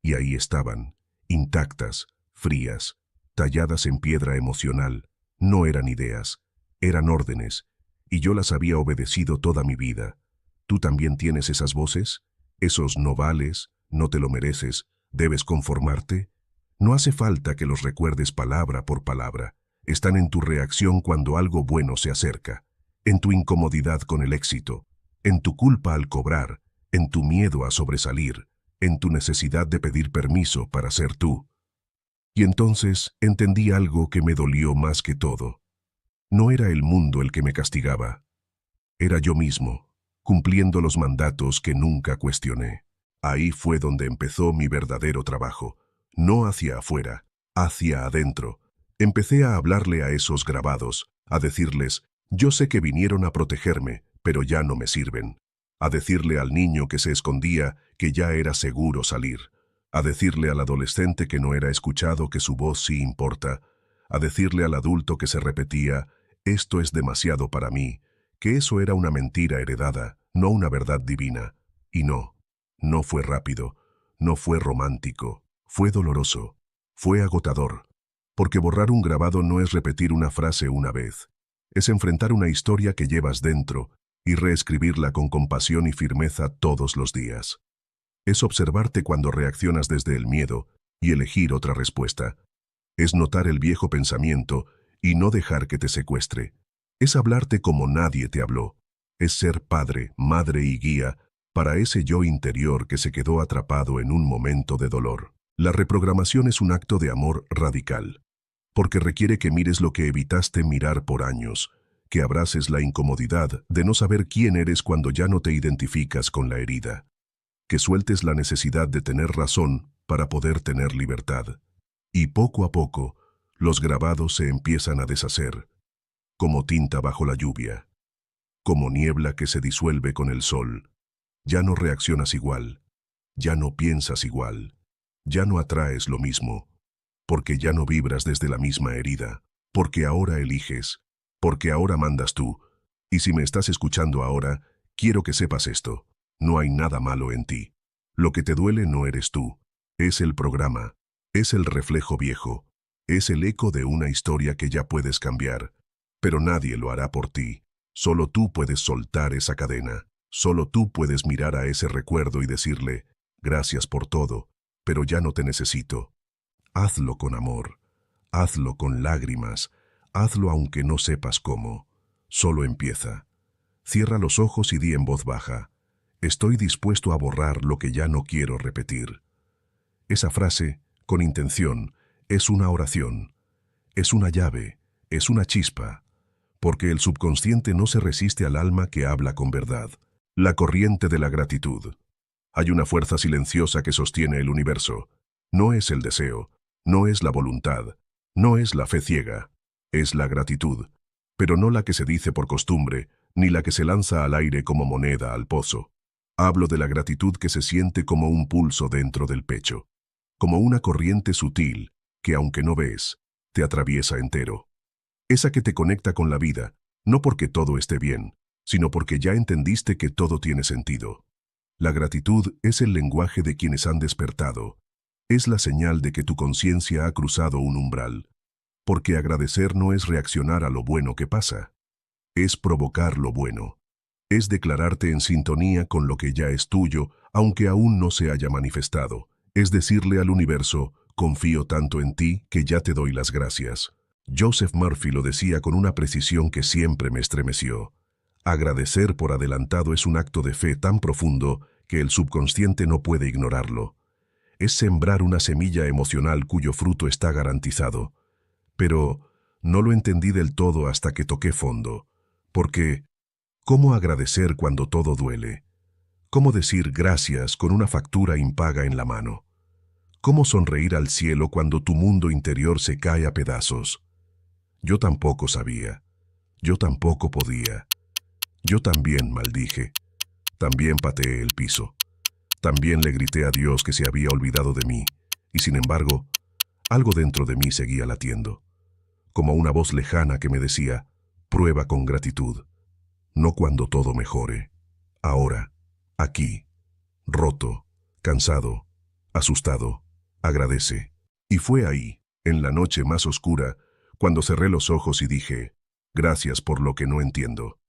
Y ahí estaban, intactas, frías, talladas en piedra emocional. No eran ideas, eran órdenes, y yo las había obedecido toda mi vida. ¿Tú también tienes esas voces? Esos no vales, no te lo mereces, debes conformarte. No hace falta que los recuerdes palabra por palabra. Están en tu reacción cuando algo bueno se acerca, en tu incomodidad con el éxito, en tu culpa al cobrar, en tu miedo a sobresalir, en tu necesidad de pedir permiso para ser tú. Y entonces entendí algo que me dolió más que todo. No era el mundo el que me castigaba. Era yo mismo, cumpliendo los mandatos que nunca cuestioné. Ahí fue donde empezó mi verdadero trabajo. No hacia afuera, hacia adentro. Empecé a hablarle a esos grabados, a decirles, yo sé que vinieron a protegerme, pero ya no me sirven. A decirle al niño que se escondía que ya era seguro salir. A decirle al adolescente que no era escuchado que su voz sí importa. A decirle al adulto que se repetía, esto es demasiado para mí, que eso era una mentira heredada, no una verdad divina. Y no, no fue rápido, no fue romántico, fue doloroso, fue agotador. Porque borrar un grabado no es repetir una frase una vez, es enfrentar una historia que llevas dentro y reescribirla con compasión y firmeza todos los días. Es observarte cuando reaccionas desde el miedo y elegir otra respuesta. Es notar el viejo pensamiento y no dejar que te secuestre. Es hablarte como nadie te habló. Es ser padre, madre y guía para ese yo interior que se quedó atrapado en un momento de dolor. La reprogramación es un acto de amor radical, porque requiere que mires lo que evitaste mirar por años, que abraces la incomodidad de no saber quién eres cuando ya no te identificas con la herida, que sueltes la necesidad de tener razón para poder tener libertad. Y poco a poco, Los grabados se empiezan a deshacer, como tinta bajo la lluvia, como niebla que se disuelve con el sol. Ya no reaccionas igual, ya no piensas igual, ya no atraes lo mismo, porque ya no vibras desde la misma herida, porque ahora eliges, porque ahora mandas tú. Y si me estás escuchando ahora, quiero que sepas esto: no hay nada malo en ti. Lo que te duele no eres tú, es el programa, es el reflejo viejo, es el eco de una historia que ya puedes cambiar, pero nadie lo hará por ti. Solo tú puedes soltar esa cadena, solo tú puedes mirar a ese recuerdo y decirle: gracias por todo, pero ya no te necesito. Hazlo con amor, hazlo con lágrimas, hazlo aunque no sepas cómo. Solo empieza. Cierra los ojos y di en voz baja: estoy dispuesto a borrar lo que ya no quiero repetir. Esa frase, con intención, es una oración, es una llave, es una chispa, porque el subconsciente no se resiste al alma que habla con verdad. La corriente de la gratitud. Hay una fuerza silenciosa que sostiene el universo. No es el deseo, no es la voluntad, no es la fe ciega, es la gratitud, pero no la que se dice por costumbre, ni la que se lanza al aire como moneda al pozo. Hablo de la gratitud que se siente como un pulso dentro del pecho, como una corriente sutil que, aunque no ves, te atraviesa entero. Esa que te conecta con la vida, no porque todo esté bien, sino porque ya entendiste que todo tiene sentido. La gratitud es el lenguaje de quienes han despertado. Es la señal de que tu conciencia ha cruzado un umbral. Porque agradecer no es reaccionar a lo bueno que pasa. Es provocar lo bueno. Es declararte en sintonía con lo que ya es tuyo, aunque aún no se haya manifestado. Es decirle al universo: confío tanto en ti que ya te doy las gracias. Joseph Murphy lo decía con una precisión que siempre me estremeció. Agradecer por adelantado es un acto de fe tan profundo que el subconsciente no puede ignorarlo. Es sembrar una semilla emocional cuyo fruto está garantizado. Pero no lo entendí del todo hasta que toqué fondo. Porque, ¿cómo agradecer cuando todo duele? ¿Cómo decir gracias con una factura impaga en la mano? ¿Cómo sonreír al cielo cuando tu mundo interior se cae a pedazos? Yo tampoco sabía. Yo tampoco podía. Yo también maldije. También pateé el piso. También le grité a Dios que se había olvidado de mí. Y sin embargo, algo dentro de mí seguía latiendo, como una voz lejana que me decía: prueba con gratitud. No cuando todo mejore. Ahora, aquí, roto, cansado, asustado, agradece. Y fue ahí, en la noche más oscura, cuando cerré los ojos y dije: gracias por lo que no entiendo.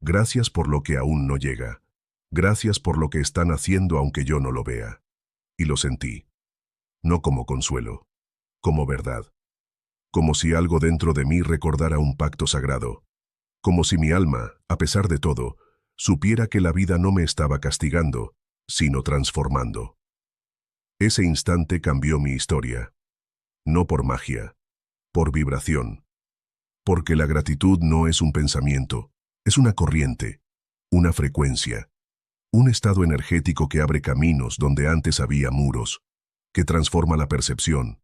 Gracias por lo que aún no llega. Gracias por lo que están haciendo aunque yo no lo vea. Y lo sentí. No como consuelo, como verdad. Como si algo dentro de mí recordara un pacto sagrado. Como si mi alma, a pesar de todo, supiera que la vida no me estaba castigando, sino transformando. Ese instante cambió mi historia. No por magia, por vibración. Porque la gratitud no es un pensamiento, es una corriente, una frecuencia, un estado energético que abre caminos donde antes había muros, que transforma la percepción,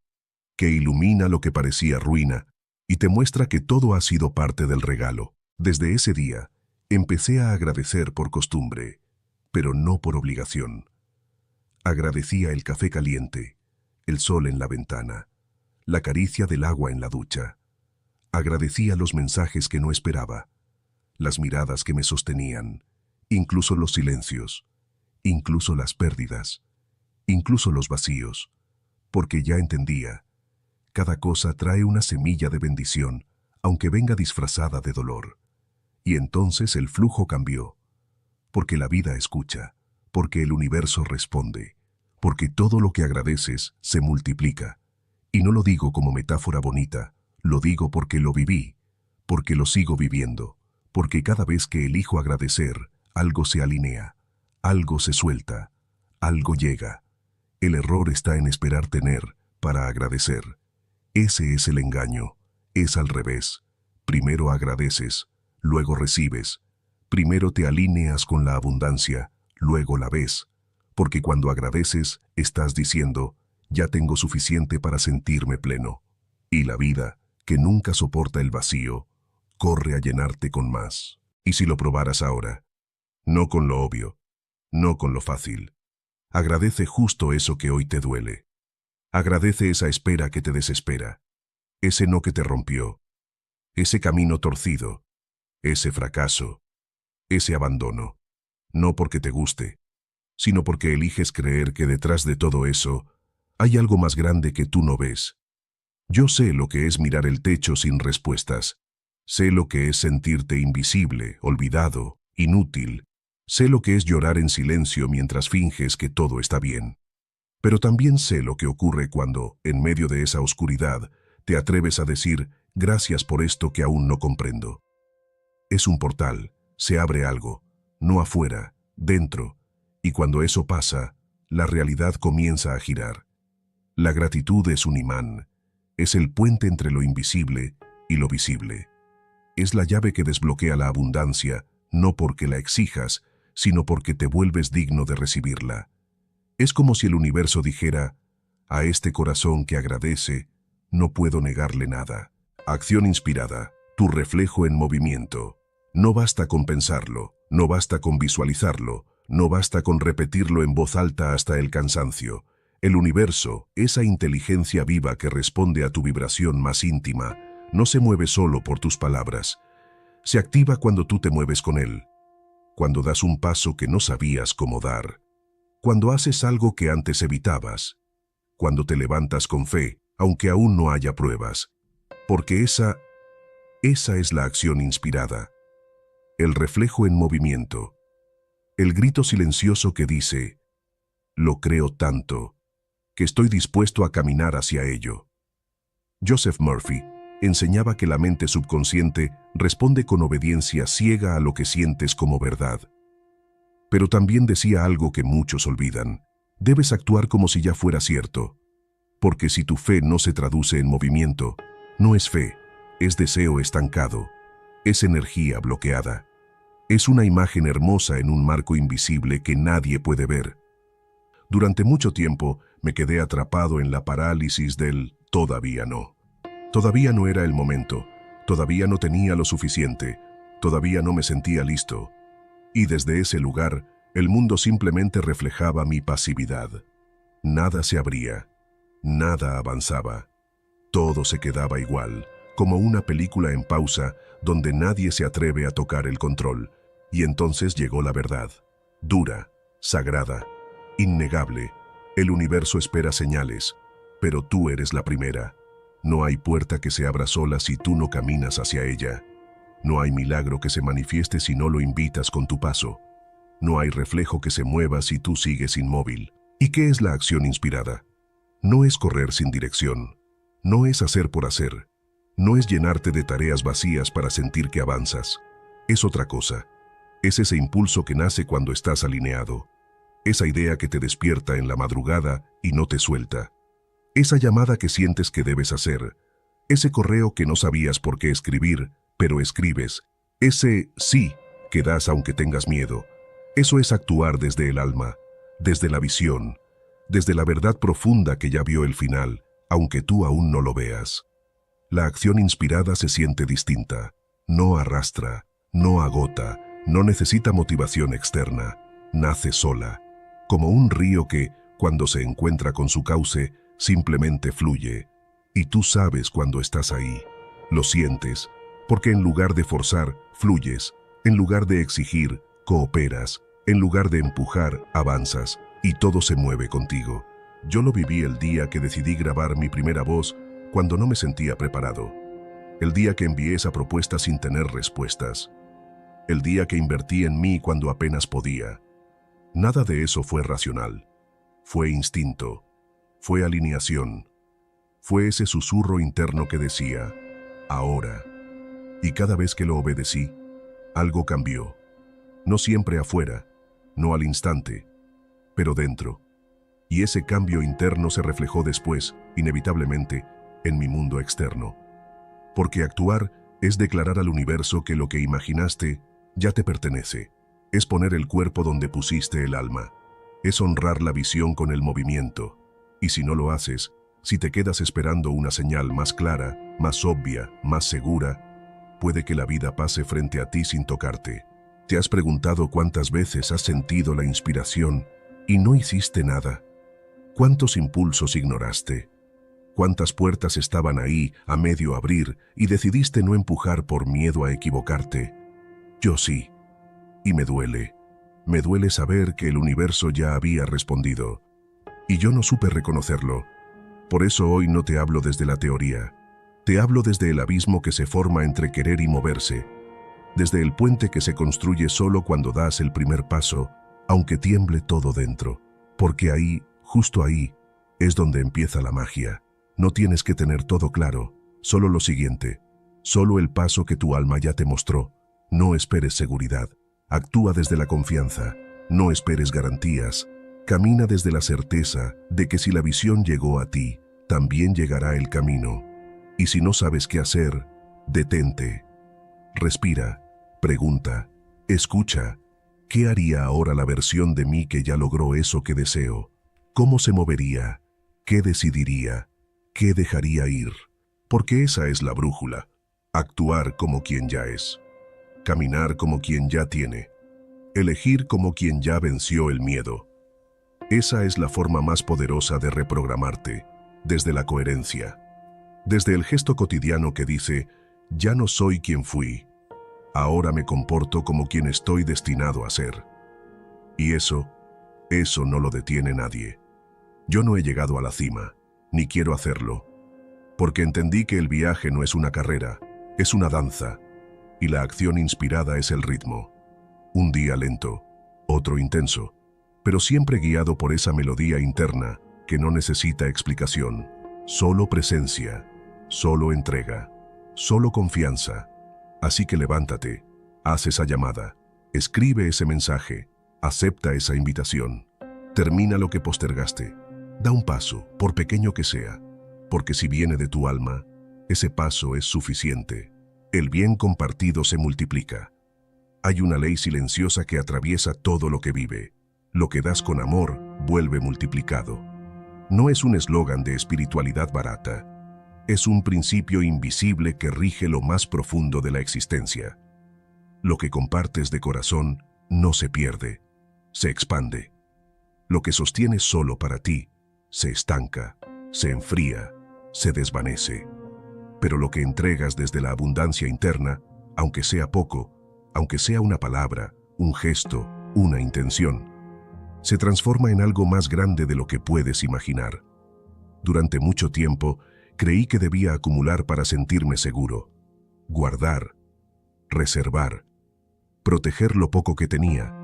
que ilumina lo que parecía ruina y te muestra que todo ha sido parte del regalo. Desde ese día, empecé a agradecer por costumbre, pero no por obligación. Agradecía el café caliente, el sol en la ventana, la caricia del agua en la ducha. Agradecía los mensajes que no esperaba, las miradas que me sostenían, incluso los silencios, incluso las pérdidas, incluso los vacíos, porque ya entendía: cada cosa trae una semilla de bendición, aunque venga disfrazada de dolor. Y entonces el flujo cambió, porque la vida escucha, porque el universo responde, porque todo lo que agradeces se multiplica. Y no lo digo como metáfora bonita, lo digo porque lo viví, porque lo sigo viviendo, porque cada vez que elijo agradecer, algo se alinea, algo se suelta, algo llega. El error está en esperar tener para agradecer. Ese es el engaño, es al revés. Primero agradeces, luego recibes. Primero te alineas con la abundancia, luego la ves. Porque cuando agradeces, estás diciendo: ya tengo suficiente para sentirme pleno. Y la vida, que nunca soporta el vacío, corre a llenarte con más. Y si lo probaras ahora, no con lo obvio, no con lo fácil, agradece justo eso que hoy te duele. Agradece esa espera que te desespera, ese no que te rompió, ese camino torcido, ese fracaso, ese abandono. No porque te guste, sino porque eliges creer que detrás de todo eso hay algo más grande que tú no ves. Yo sé lo que es mirar el techo sin respuestas. Sé lo que es sentirte invisible, olvidado, inútil. Sé lo que es llorar en silencio mientras finges que todo está bien. Pero también sé lo que ocurre cuando, en medio de esa oscuridad, te atreves a decir, gracias por esto que aún no comprendo. Es un portal, se abre algo, no afuera, dentro, y cuando eso pasa, la realidad comienza a girar. La gratitud es un imán, es el puente entre lo invisible y lo visible. Es la llave que desbloquea la abundancia, no porque la exijas, sino porque te vuelves digno de recibirla. Es como si el universo dijera, a este corazón que agradece, no puedo negarle nada. Acción inspirada, tu reflejo en movimiento. No basta con pensarlo, no basta con visualizarlo, no basta con repetirlo en voz alta hasta el cansancio. El universo, esa inteligencia viva que responde a tu vibración más íntima, no se mueve solo por tus palabras. Se activa cuando tú te mueves con él, cuando das un paso que no sabías cómo dar, cuando haces algo que antes evitabas, cuando te levantas con fe, aunque aún no haya pruebas. Porque esa es la acción inspirada, el reflejo en movimiento, el grito silencioso que dice, lo creo tanto, que estoy dispuesto a caminar hacia ello. Joseph Murphy enseñaba que la mente subconsciente responde con obediencia ciega a lo que sientes como verdad. Pero también decía algo que muchos olvidan. Debes actuar como si ya fuera cierto. Porque si tu fe no se traduce en movimiento, no es fe, es deseo estancado, es energía bloqueada. Es una imagen hermosa en un marco invisible que nadie puede ver. Durante mucho tiempo me quedé atrapado en la parálisis del todavía no. Todavía no era el momento, todavía no tenía lo suficiente, todavía no me sentía listo. Y desde ese lugar, el mundo simplemente reflejaba mi pasividad. Nada se abría, nada avanzaba, todo se quedaba igual, como una película en pausa donde nadie se atreve a tocar el control. Y entonces llegó la verdad, dura, sagrada, innegable. El universo espera señales, pero tú eres la primera. No hay puerta que se abra sola si tú no caminas hacia ella. No hay milagro que se manifieste si no lo invitas con tu paso. No hay reflejo que se mueva si tú sigues inmóvil. ¿Y qué es la acción inspirada? No es correr sin dirección. No es hacer por hacer. No es llenarte de tareas vacías para sentir que avanzas. Es otra cosa. Es ese impulso que nace cuando estás alineado. Esa idea que te despierta en la madrugada y no te suelta. Esa llamada que sientes que debes hacer. Ese correo que no sabías por qué escribir, pero escribes. Ese sí que das aunque tengas miedo. Eso es actuar desde el alma, desde la visión, desde la verdad profunda que ya vio el final, aunque tú aún no lo veas. La acción inspirada se siente distinta. No arrastra, no agota, no necesita motivación externa. Nace sola, como un río que, cuando se encuentra con su cauce, simplemente fluye. Y tú sabes cuando estás ahí. Lo sientes, porque en lugar de forzar, fluyes. En lugar de exigir, cooperas. En lugar de empujar, avanzas. Y todo se mueve contigo. Yo lo viví el día que decidí grabar mi primera voz cuando no me sentía preparado. El día que envié esa propuesta sin tener respuestas. El día que invertí en mí cuando apenas podía. Nada de eso fue racional. Fue instinto. Fue alineación. Fue ese susurro interno que decía, ahora. Y cada vez que lo obedecí, algo cambió. No siempre afuera, no al instante, pero dentro. Y ese cambio interno se reflejó después, inevitablemente, en mi mundo externo. Porque actuar es declarar al universo que lo que imaginaste ya te pertenece. Es poner el cuerpo donde pusiste el alma. Es honrar la visión con el movimiento. Y si no lo haces, Si te quedas esperando una señal más clara, más obvia, más segura, puede que la vida pase frente a ti sin tocarte. ¿Te has preguntado cuántas veces has sentido la inspiración y no hiciste nada? ¿Cuántos impulsos ignoraste? ¿Cuántas puertas estaban ahí a medio abrir y decidiste no empujar por miedo a equivocarte? Yo sí. Y me duele. Me duele saber que el universo ya había respondido. Y yo no supe reconocerlo. Por eso hoy no te hablo desde la teoría. Te hablo desde el abismo que se forma entre querer y moverse. Desde el puente que se construye solo cuando das el primer paso, aunque tiemble todo dentro. Porque ahí, justo ahí, es donde empieza la magia. No tienes que tener todo claro, solo lo siguiente. Solo el paso que tu alma ya te mostró. No esperes seguridad. Actúa desde la confianza. No esperes garantías. Camina desde la certeza de que si la visión llegó a ti, también llegará el camino. Y si no sabes qué hacer, detente. Respira, pregunta, escucha. ¿Qué haría ahora la versión de mí que ya logró eso que deseo? ¿Cómo se movería? ¿Qué decidiría? ¿Qué dejaría ir? Porque esa es la brújula. Actuar como quien ya es. Caminar como quien ya tiene. Elegir como quien ya venció el miedo. Esa es la forma más poderosa de reprogramarte, desde la coherencia. Desde el gesto cotidiano que dice, ya no soy quien fui. Ahora me comporto como quien estoy destinado a ser. Y eso no lo detiene nadie. Yo no he llegado a la cima, ni quiero hacerlo, porque entendí que el viaje no es una carrera, es una danza, y la acción inspirada es el ritmo. Un día lento, otro intenso, pero siempre guiado por esa melodía interna que no necesita explicación, solo presencia, solo entrega, solo confianza. Así que levántate, haz esa llamada, escribe ese mensaje, acepta esa invitación, termina lo que postergaste. Da un paso, por pequeño que sea, porque si viene de tu alma, ese paso es suficiente. El bien compartido se multiplica. Hay una ley silenciosa que atraviesa todo lo que vive. Lo que das con amor vuelve multiplicado. No es un eslogan de espiritualidad barata. Es un principio invisible que rige lo más profundo de la existencia. Lo que compartes de corazón no se pierde, se expande. Lo que sostienes solo para ti se estanca, se enfría, se desvanece. Pero lo que entregas desde la abundancia interna, aunque sea poco, aunque sea una palabra, un gesto, una intención, se transforma en algo más grande de lo que puedes imaginar. Durante mucho tiempo, creí que debía acumular para sentirme seguro, guardar, reservar, proteger lo poco que tenía,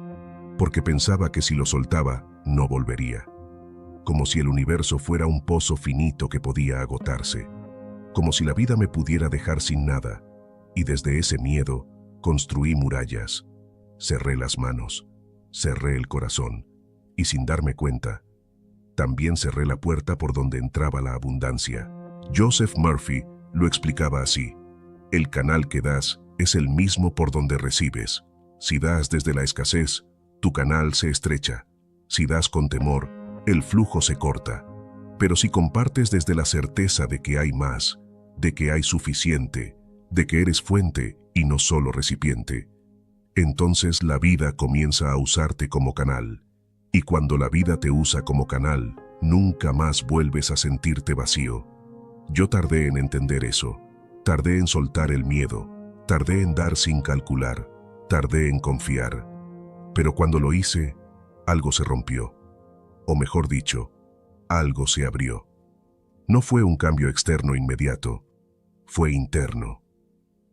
porque pensaba que si lo soltaba, no volvería. Como si el universo fuera un pozo finito que podía agotarse, como si la vida me pudiera dejar sin nada, y desde ese miedo construí murallas, cerré las manos, cerré el corazón, y sin darme cuenta, también cerré la puerta por donde entraba la abundancia. Joseph Murphy lo explicaba así: el canal que das es el mismo por donde recibes. Si das desde la escasez, tu canal se estrecha. Si das con temor, el flujo se corta. Pero si compartes desde la certeza de que hay más, de que hay suficiente, de que eres fuente y no solo recipiente, entonces la vida comienza a usarte como canal. Y cuando la vida te usa como canal, nunca más vuelves a sentirte vacío. Yo tardé en entender eso. Tardé en soltar el miedo. Tardé en dar sin calcular. Tardé en confiar. Pero cuando lo hice, algo se rompió. O mejor dicho, algo se abrió. No fue un cambio externo inmediato. Fue interno.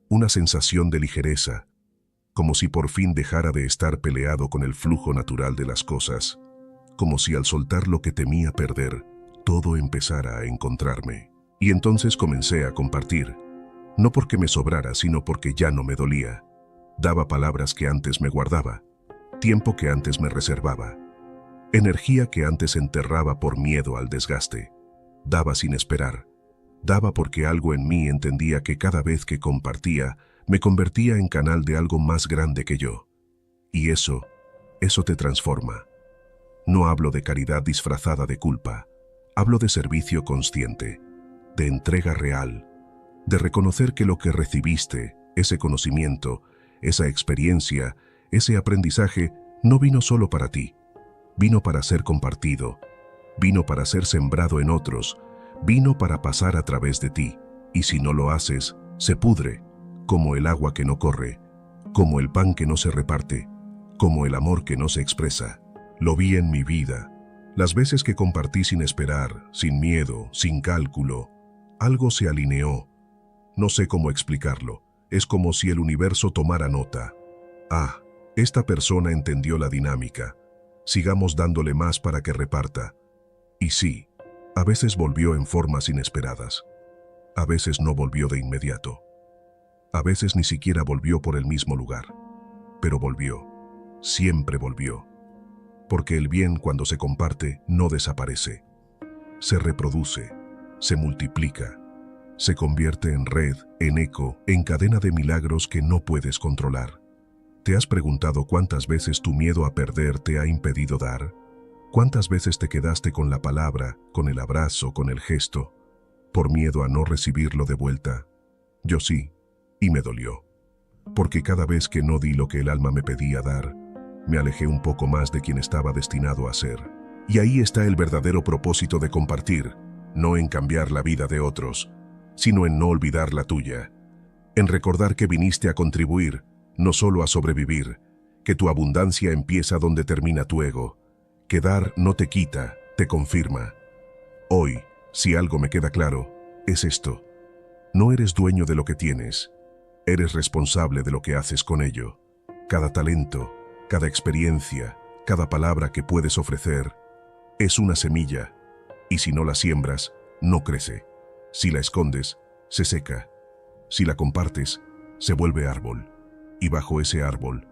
Una sensación de ligereza, como si por fin dejara de estar peleado con el flujo natural de las cosas, como si al soltar lo que temía perder, todo empezara a encontrarme. Y entonces comencé a compartir, no porque me sobrara, sino porque ya no me dolía. Daba palabras que antes me guardaba, tiempo que antes me reservaba, energía que antes enterraba por miedo al desgaste. Daba sin esperar, daba porque algo en mí entendía que cada vez que compartía, me convertía en canal de algo más grande que yo. Y eso te transforma. No hablo de caridad disfrazada de culpa, Hablo de servicio consciente, de entrega real, de reconocer que lo que recibiste, ese conocimiento, esa experiencia, ese aprendizaje, no vino solo para ti, vino para ser compartido, vino para ser sembrado en otros, vino para pasar a través de ti, y si no lo haces, se pudre, como el agua que no corre, como el pan que no se reparte, como el amor que no se expresa. Lo vi en mi vida. Las veces que compartí sin esperar, sin miedo, sin cálculo, algo se alineó. No sé cómo explicarlo. Es como si el universo tomara nota. Ah, esta persona entendió la dinámica. Sigamos dándole más para que reparta. Y sí, a veces volvió en formas inesperadas. A veces no volvió de inmediato. A veces ni siquiera volvió por el mismo lugar. Pero volvió. Siempre volvió. Porque el bien, cuando se comparte, no desaparece. Se reproduce, se multiplica, se convierte en red, en eco, en cadena de milagros que no puedes controlar. ¿Te has preguntado cuántas veces tu miedo a perder te ha impedido dar? ¿Cuántas veces te quedaste con la palabra, con el abrazo, con el gesto, por miedo a no recibirlo de vuelta? Yo sí, y me dolió. Porque cada vez que no di lo que el alma me pedía dar, me alejé un poco más de quien estaba destinado a ser. Y ahí está el verdadero propósito de compartir, no en cambiar la vida de otros, sino en no olvidar la tuya. En recordar que viniste a contribuir, no solo a sobrevivir, que tu abundancia empieza donde termina tu ego, que dar no te quita, te confirma. Hoy, si algo me queda claro, es esto. No eres dueño de lo que tienes, eres responsable de lo que haces con ello. Cada talento, cada experiencia, cada palabra que puedes ofrecer, es una semilla, y si no la siembras, no crece. Si la escondes, se seca. Si la compartes, se vuelve árbol. Y bajo ese árbol,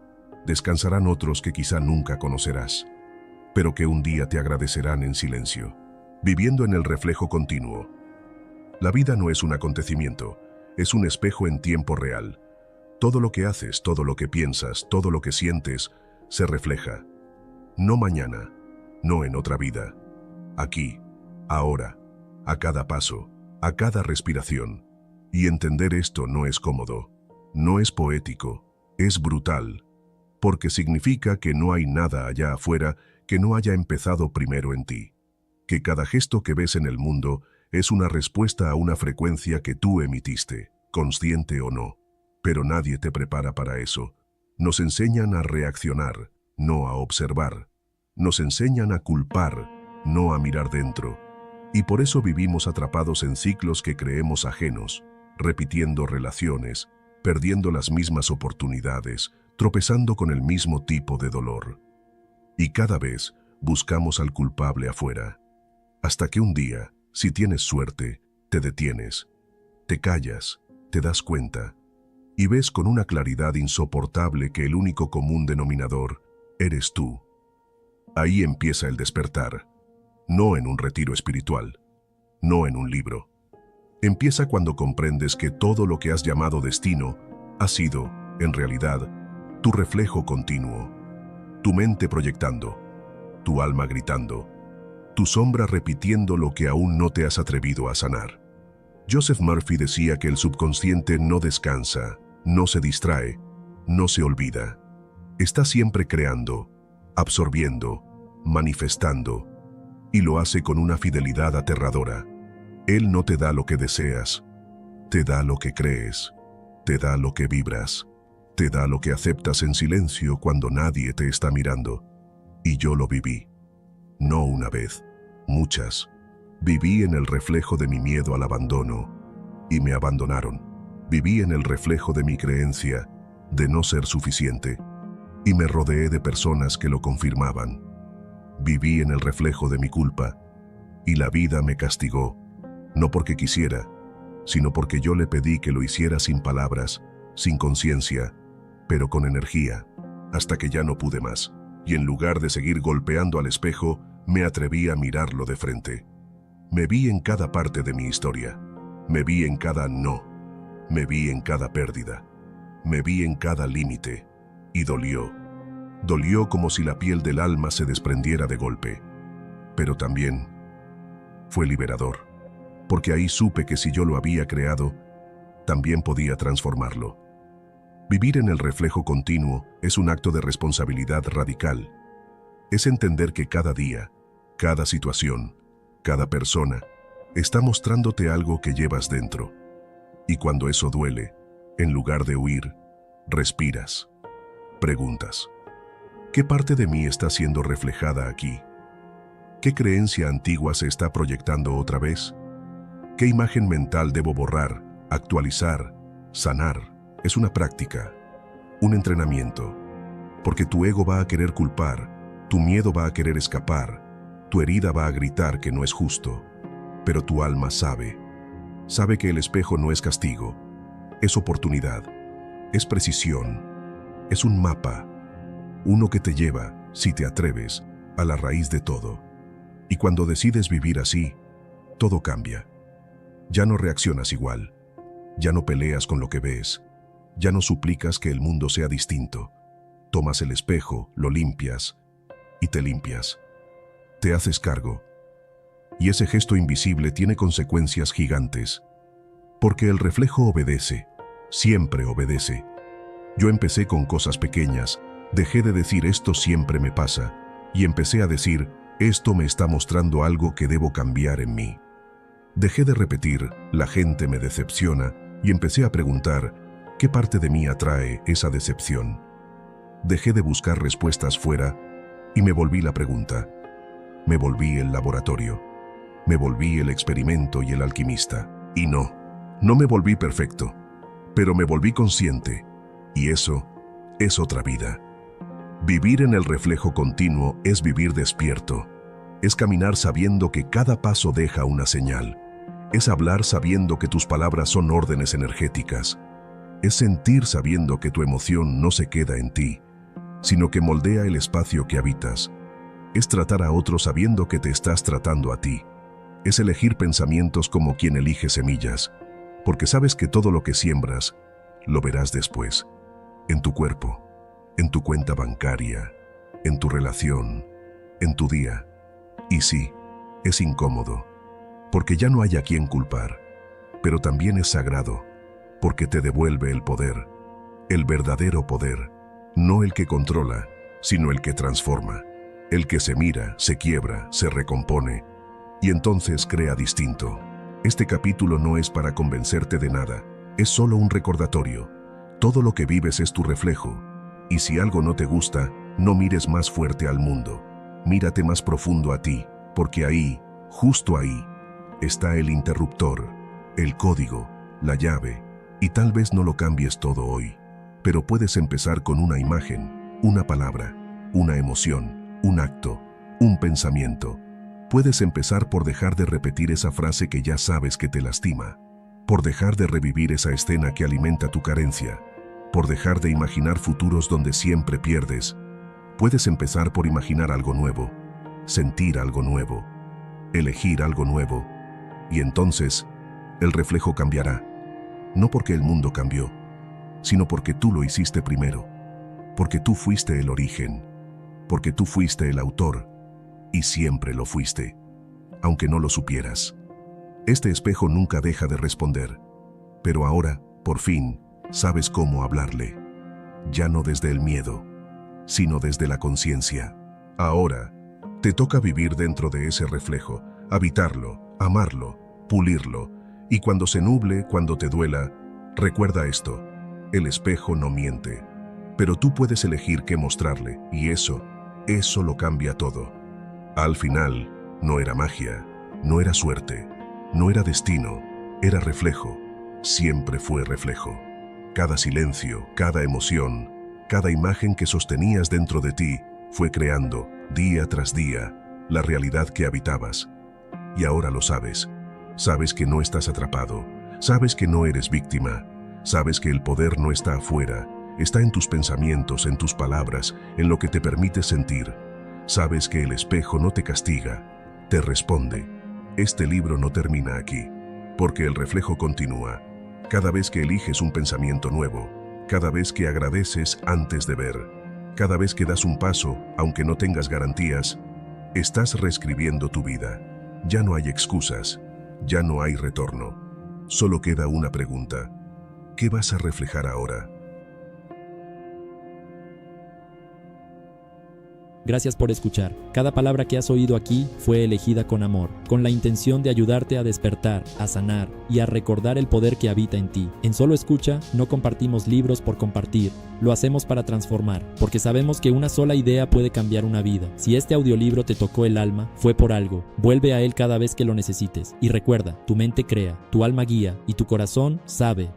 descansarán otros que quizá nunca conocerás, pero que un día te agradecerán en silencio, viviendo en el reflejo continuo. La vida no es un acontecimiento, es un espejo en tiempo real. Todo lo que haces, todo lo que piensas, todo lo que sientes, se refleja. No mañana, no en otra vida. Aquí, ahora, a cada paso, a cada respiración. Y entender esto no es cómodo, no es poético, es brutal, porque significa que no hay nada allá afuera que no haya empezado primero en ti. Que cada gesto que ves en el mundo es una respuesta a una frecuencia que tú emitiste, consciente o no. Pero nadie te prepara para eso. Nos enseñan a reaccionar, no a observar. Nos enseñan a culpar, no a mirar dentro. Y por eso vivimos atrapados en ciclos que creemos ajenos, repitiendo relaciones, perdiendo las mismas oportunidades, tropezando con el mismo tipo de dolor. Y cada vez buscamos al culpable afuera. Hasta que un día, si tienes suerte, te detienes, te callas, te das cuenta, y ves con una claridad insoportable que el único común denominador eres tú. Ahí empieza el despertar, no en un retiro espiritual, no en un libro. Empieza cuando comprendes que todo lo que has llamado destino ha sido, en realidad, tu reflejo continuo, tu mente proyectando, tu alma gritando, tu sombra repitiendo lo que aún no te has atrevido a sanar. Joseph Murphy decía que el subconsciente no descansa, no se distrae, no se olvida. Está siempre creando, absorbiendo, manifestando, y lo hace con una fidelidad aterradora. Él no te da lo que deseas, te da lo que crees, te da lo que vibras, te da lo que aceptas en silencio cuando nadie te está mirando. Y yo lo viví. No una vez, muchas. Viví en el reflejo de mi miedo al abandono, y me abandonaron. Viví en el reflejo de mi creencia de no ser suficiente, y me rodeé de personas que lo confirmaban. Viví en el reflejo de mi culpa, y la vida me castigó, no porque quisiera, sino porque yo le pedí que lo hiciera sin palabras, sin conciencia, pero con energía, hasta que ya no pude más, y en lugar de seguir golpeando al espejo, me atreví a mirarlo de frente. Me vi en cada parte de mi historia, me vi en cada no, me vi en cada pérdida, me vi en cada límite, y dolió. Dolió como si la piel del alma se desprendiera de golpe, pero también Fue liberador, porque ahí supe que si yo lo había creado, también podía transformarlo. Vivir en el reflejo continuo es un acto de responsabilidad radical. Es entender que cada día, cada situación, cada persona, está mostrándote algo que llevas dentro. Y cuando eso duele, en lugar de huir, respiras. Preguntas: ¿qué parte de mí está siendo reflejada aquí? ¿Qué creencia antigua se está proyectando otra vez? ¿Qué imagen mental debo borrar, actualizar, sanar? Es una práctica, un entrenamiento, porque tu ego va a querer culpar, tu miedo va a querer escapar, tu herida va a gritar que no es justo, pero tu alma sabe que el espejo no es castigo, es oportunidad, es precisión, es un mapa, uno que te lleva, si te atreves, a la raíz de todo. Y cuando decides vivir así, todo cambia. Ya no reaccionas igual, ya no peleas con lo que ves, ya no suplicas que el mundo sea distinto. Tomas el espejo, lo limpias y te limpias. Te haces cargo. Y ese gesto invisible tiene consecuencias gigantes. Porque el reflejo obedece, siempre obedece. Yo empecé con cosas pequeñas, dejé de decir esto siempre me pasa, y empecé a decir esto me está mostrando algo que debo cambiar en mí. Dejé de repetir la gente me decepciona y empecé a preguntar ¿qué parte de mí atrae esa decepción? Dejé de buscar respuestas fuera y me volví la pregunta. Me volví el laboratorio. Me volví el experimento y el alquimista. Y no me volví perfecto, pero me volví consciente. Y eso es otra vida. Vivir en el reflejo continuo es vivir despierto. Es caminar sabiendo que cada paso deja una señal. Es hablar sabiendo que tus palabras son órdenes energéticas. Es sentir sabiendo que tu emoción no se queda en ti, sino que moldea el espacio que habitas. Es tratar a otros sabiendo que te estás tratando a ti. Es elegir pensamientos como quien elige semillas, porque sabes que todo lo que siembras, lo verás después. En tu cuerpo, en tu cuenta bancaria, en tu relación, en tu día. Y sí, es incómodo, porque ya no hay a quien culpar, pero también es sagrado, porque te devuelve el poder, el verdadero poder, no el que controla, sino el que transforma, el que se mira, se quiebra, se recompone, y entonces crea distinto. Este capítulo no es para convencerte de nada, es solo un recordatorio. Todo lo que vives es tu reflejo, y si algo no te gusta, no mires más fuerte al mundo, mírate más profundo a ti, porque ahí, justo ahí, está el interruptor, el código, la llave, y tal vez no lo cambies todo hoy, pero puedes empezar con una imagen, una palabra, una emoción, un acto, un pensamiento. Puedes empezar por dejar de repetir esa frase que ya sabes que te lastima, por dejar de revivir esa escena que alimenta tu carencia, por dejar de imaginar futuros donde siempre pierdes. Puedes empezar por imaginar algo nuevo, sentir algo nuevo, elegir algo nuevo, y entonces el reflejo cambiará. No porque el mundo cambió, sino porque tú lo hiciste primero, porque tú fuiste el origen, porque tú fuiste el autor, y siempre lo fuiste, aunque no lo supieras. Este espejo nunca deja de responder, pero ahora, por fin, sabes cómo hablarle. Ya no desde el miedo, sino desde la conciencia. Ahora, te toca vivir dentro de ese reflejo, habitarlo, amarlo, pulirlo, y cuando se nuble, cuando te duela, recuerda esto: el espejo no miente, pero tú puedes elegir qué mostrarle, y eso lo cambia todo. Al final, no era magia, no era suerte, no era destino, era reflejo. Siempre fue reflejo. Cada silencio, cada emoción, cada imagen que sostenías dentro de ti fue creando, día tras día, la realidad que habitabas. Y ahora lo sabes. Sabes que no estás atrapado. Sabes que no eres víctima. Sabes que el poder no está afuera. Está en tus pensamientos, en tus palabras, en lo que te permites sentir. Sabes que el espejo no te castiga, te responde. Este libro no termina aquí, porque el reflejo continúa. Cada vez que eliges un pensamiento nuevo, cada vez que agradeces antes de ver, cada vez que das un paso, aunque no tengas garantías, estás reescribiendo tu vida. Ya no hay excusas, ya no hay retorno. Solo queda una pregunta. ¿Qué vas a reflejar ahora? Gracias por escuchar. Cada palabra que has oído aquí fue elegida con amor, con la intención de ayudarte a despertar, a sanar y a recordar el poder que habita en ti. En Solo Escucha no compartimos libros por compartir, lo hacemos para transformar, porque sabemos que una sola idea puede cambiar una vida. Si este audiolibro te tocó el alma, fue por algo. Vuelve a él cada vez que lo necesites. Y recuerda, tu mente crea, tu alma guía y tu corazón sabe.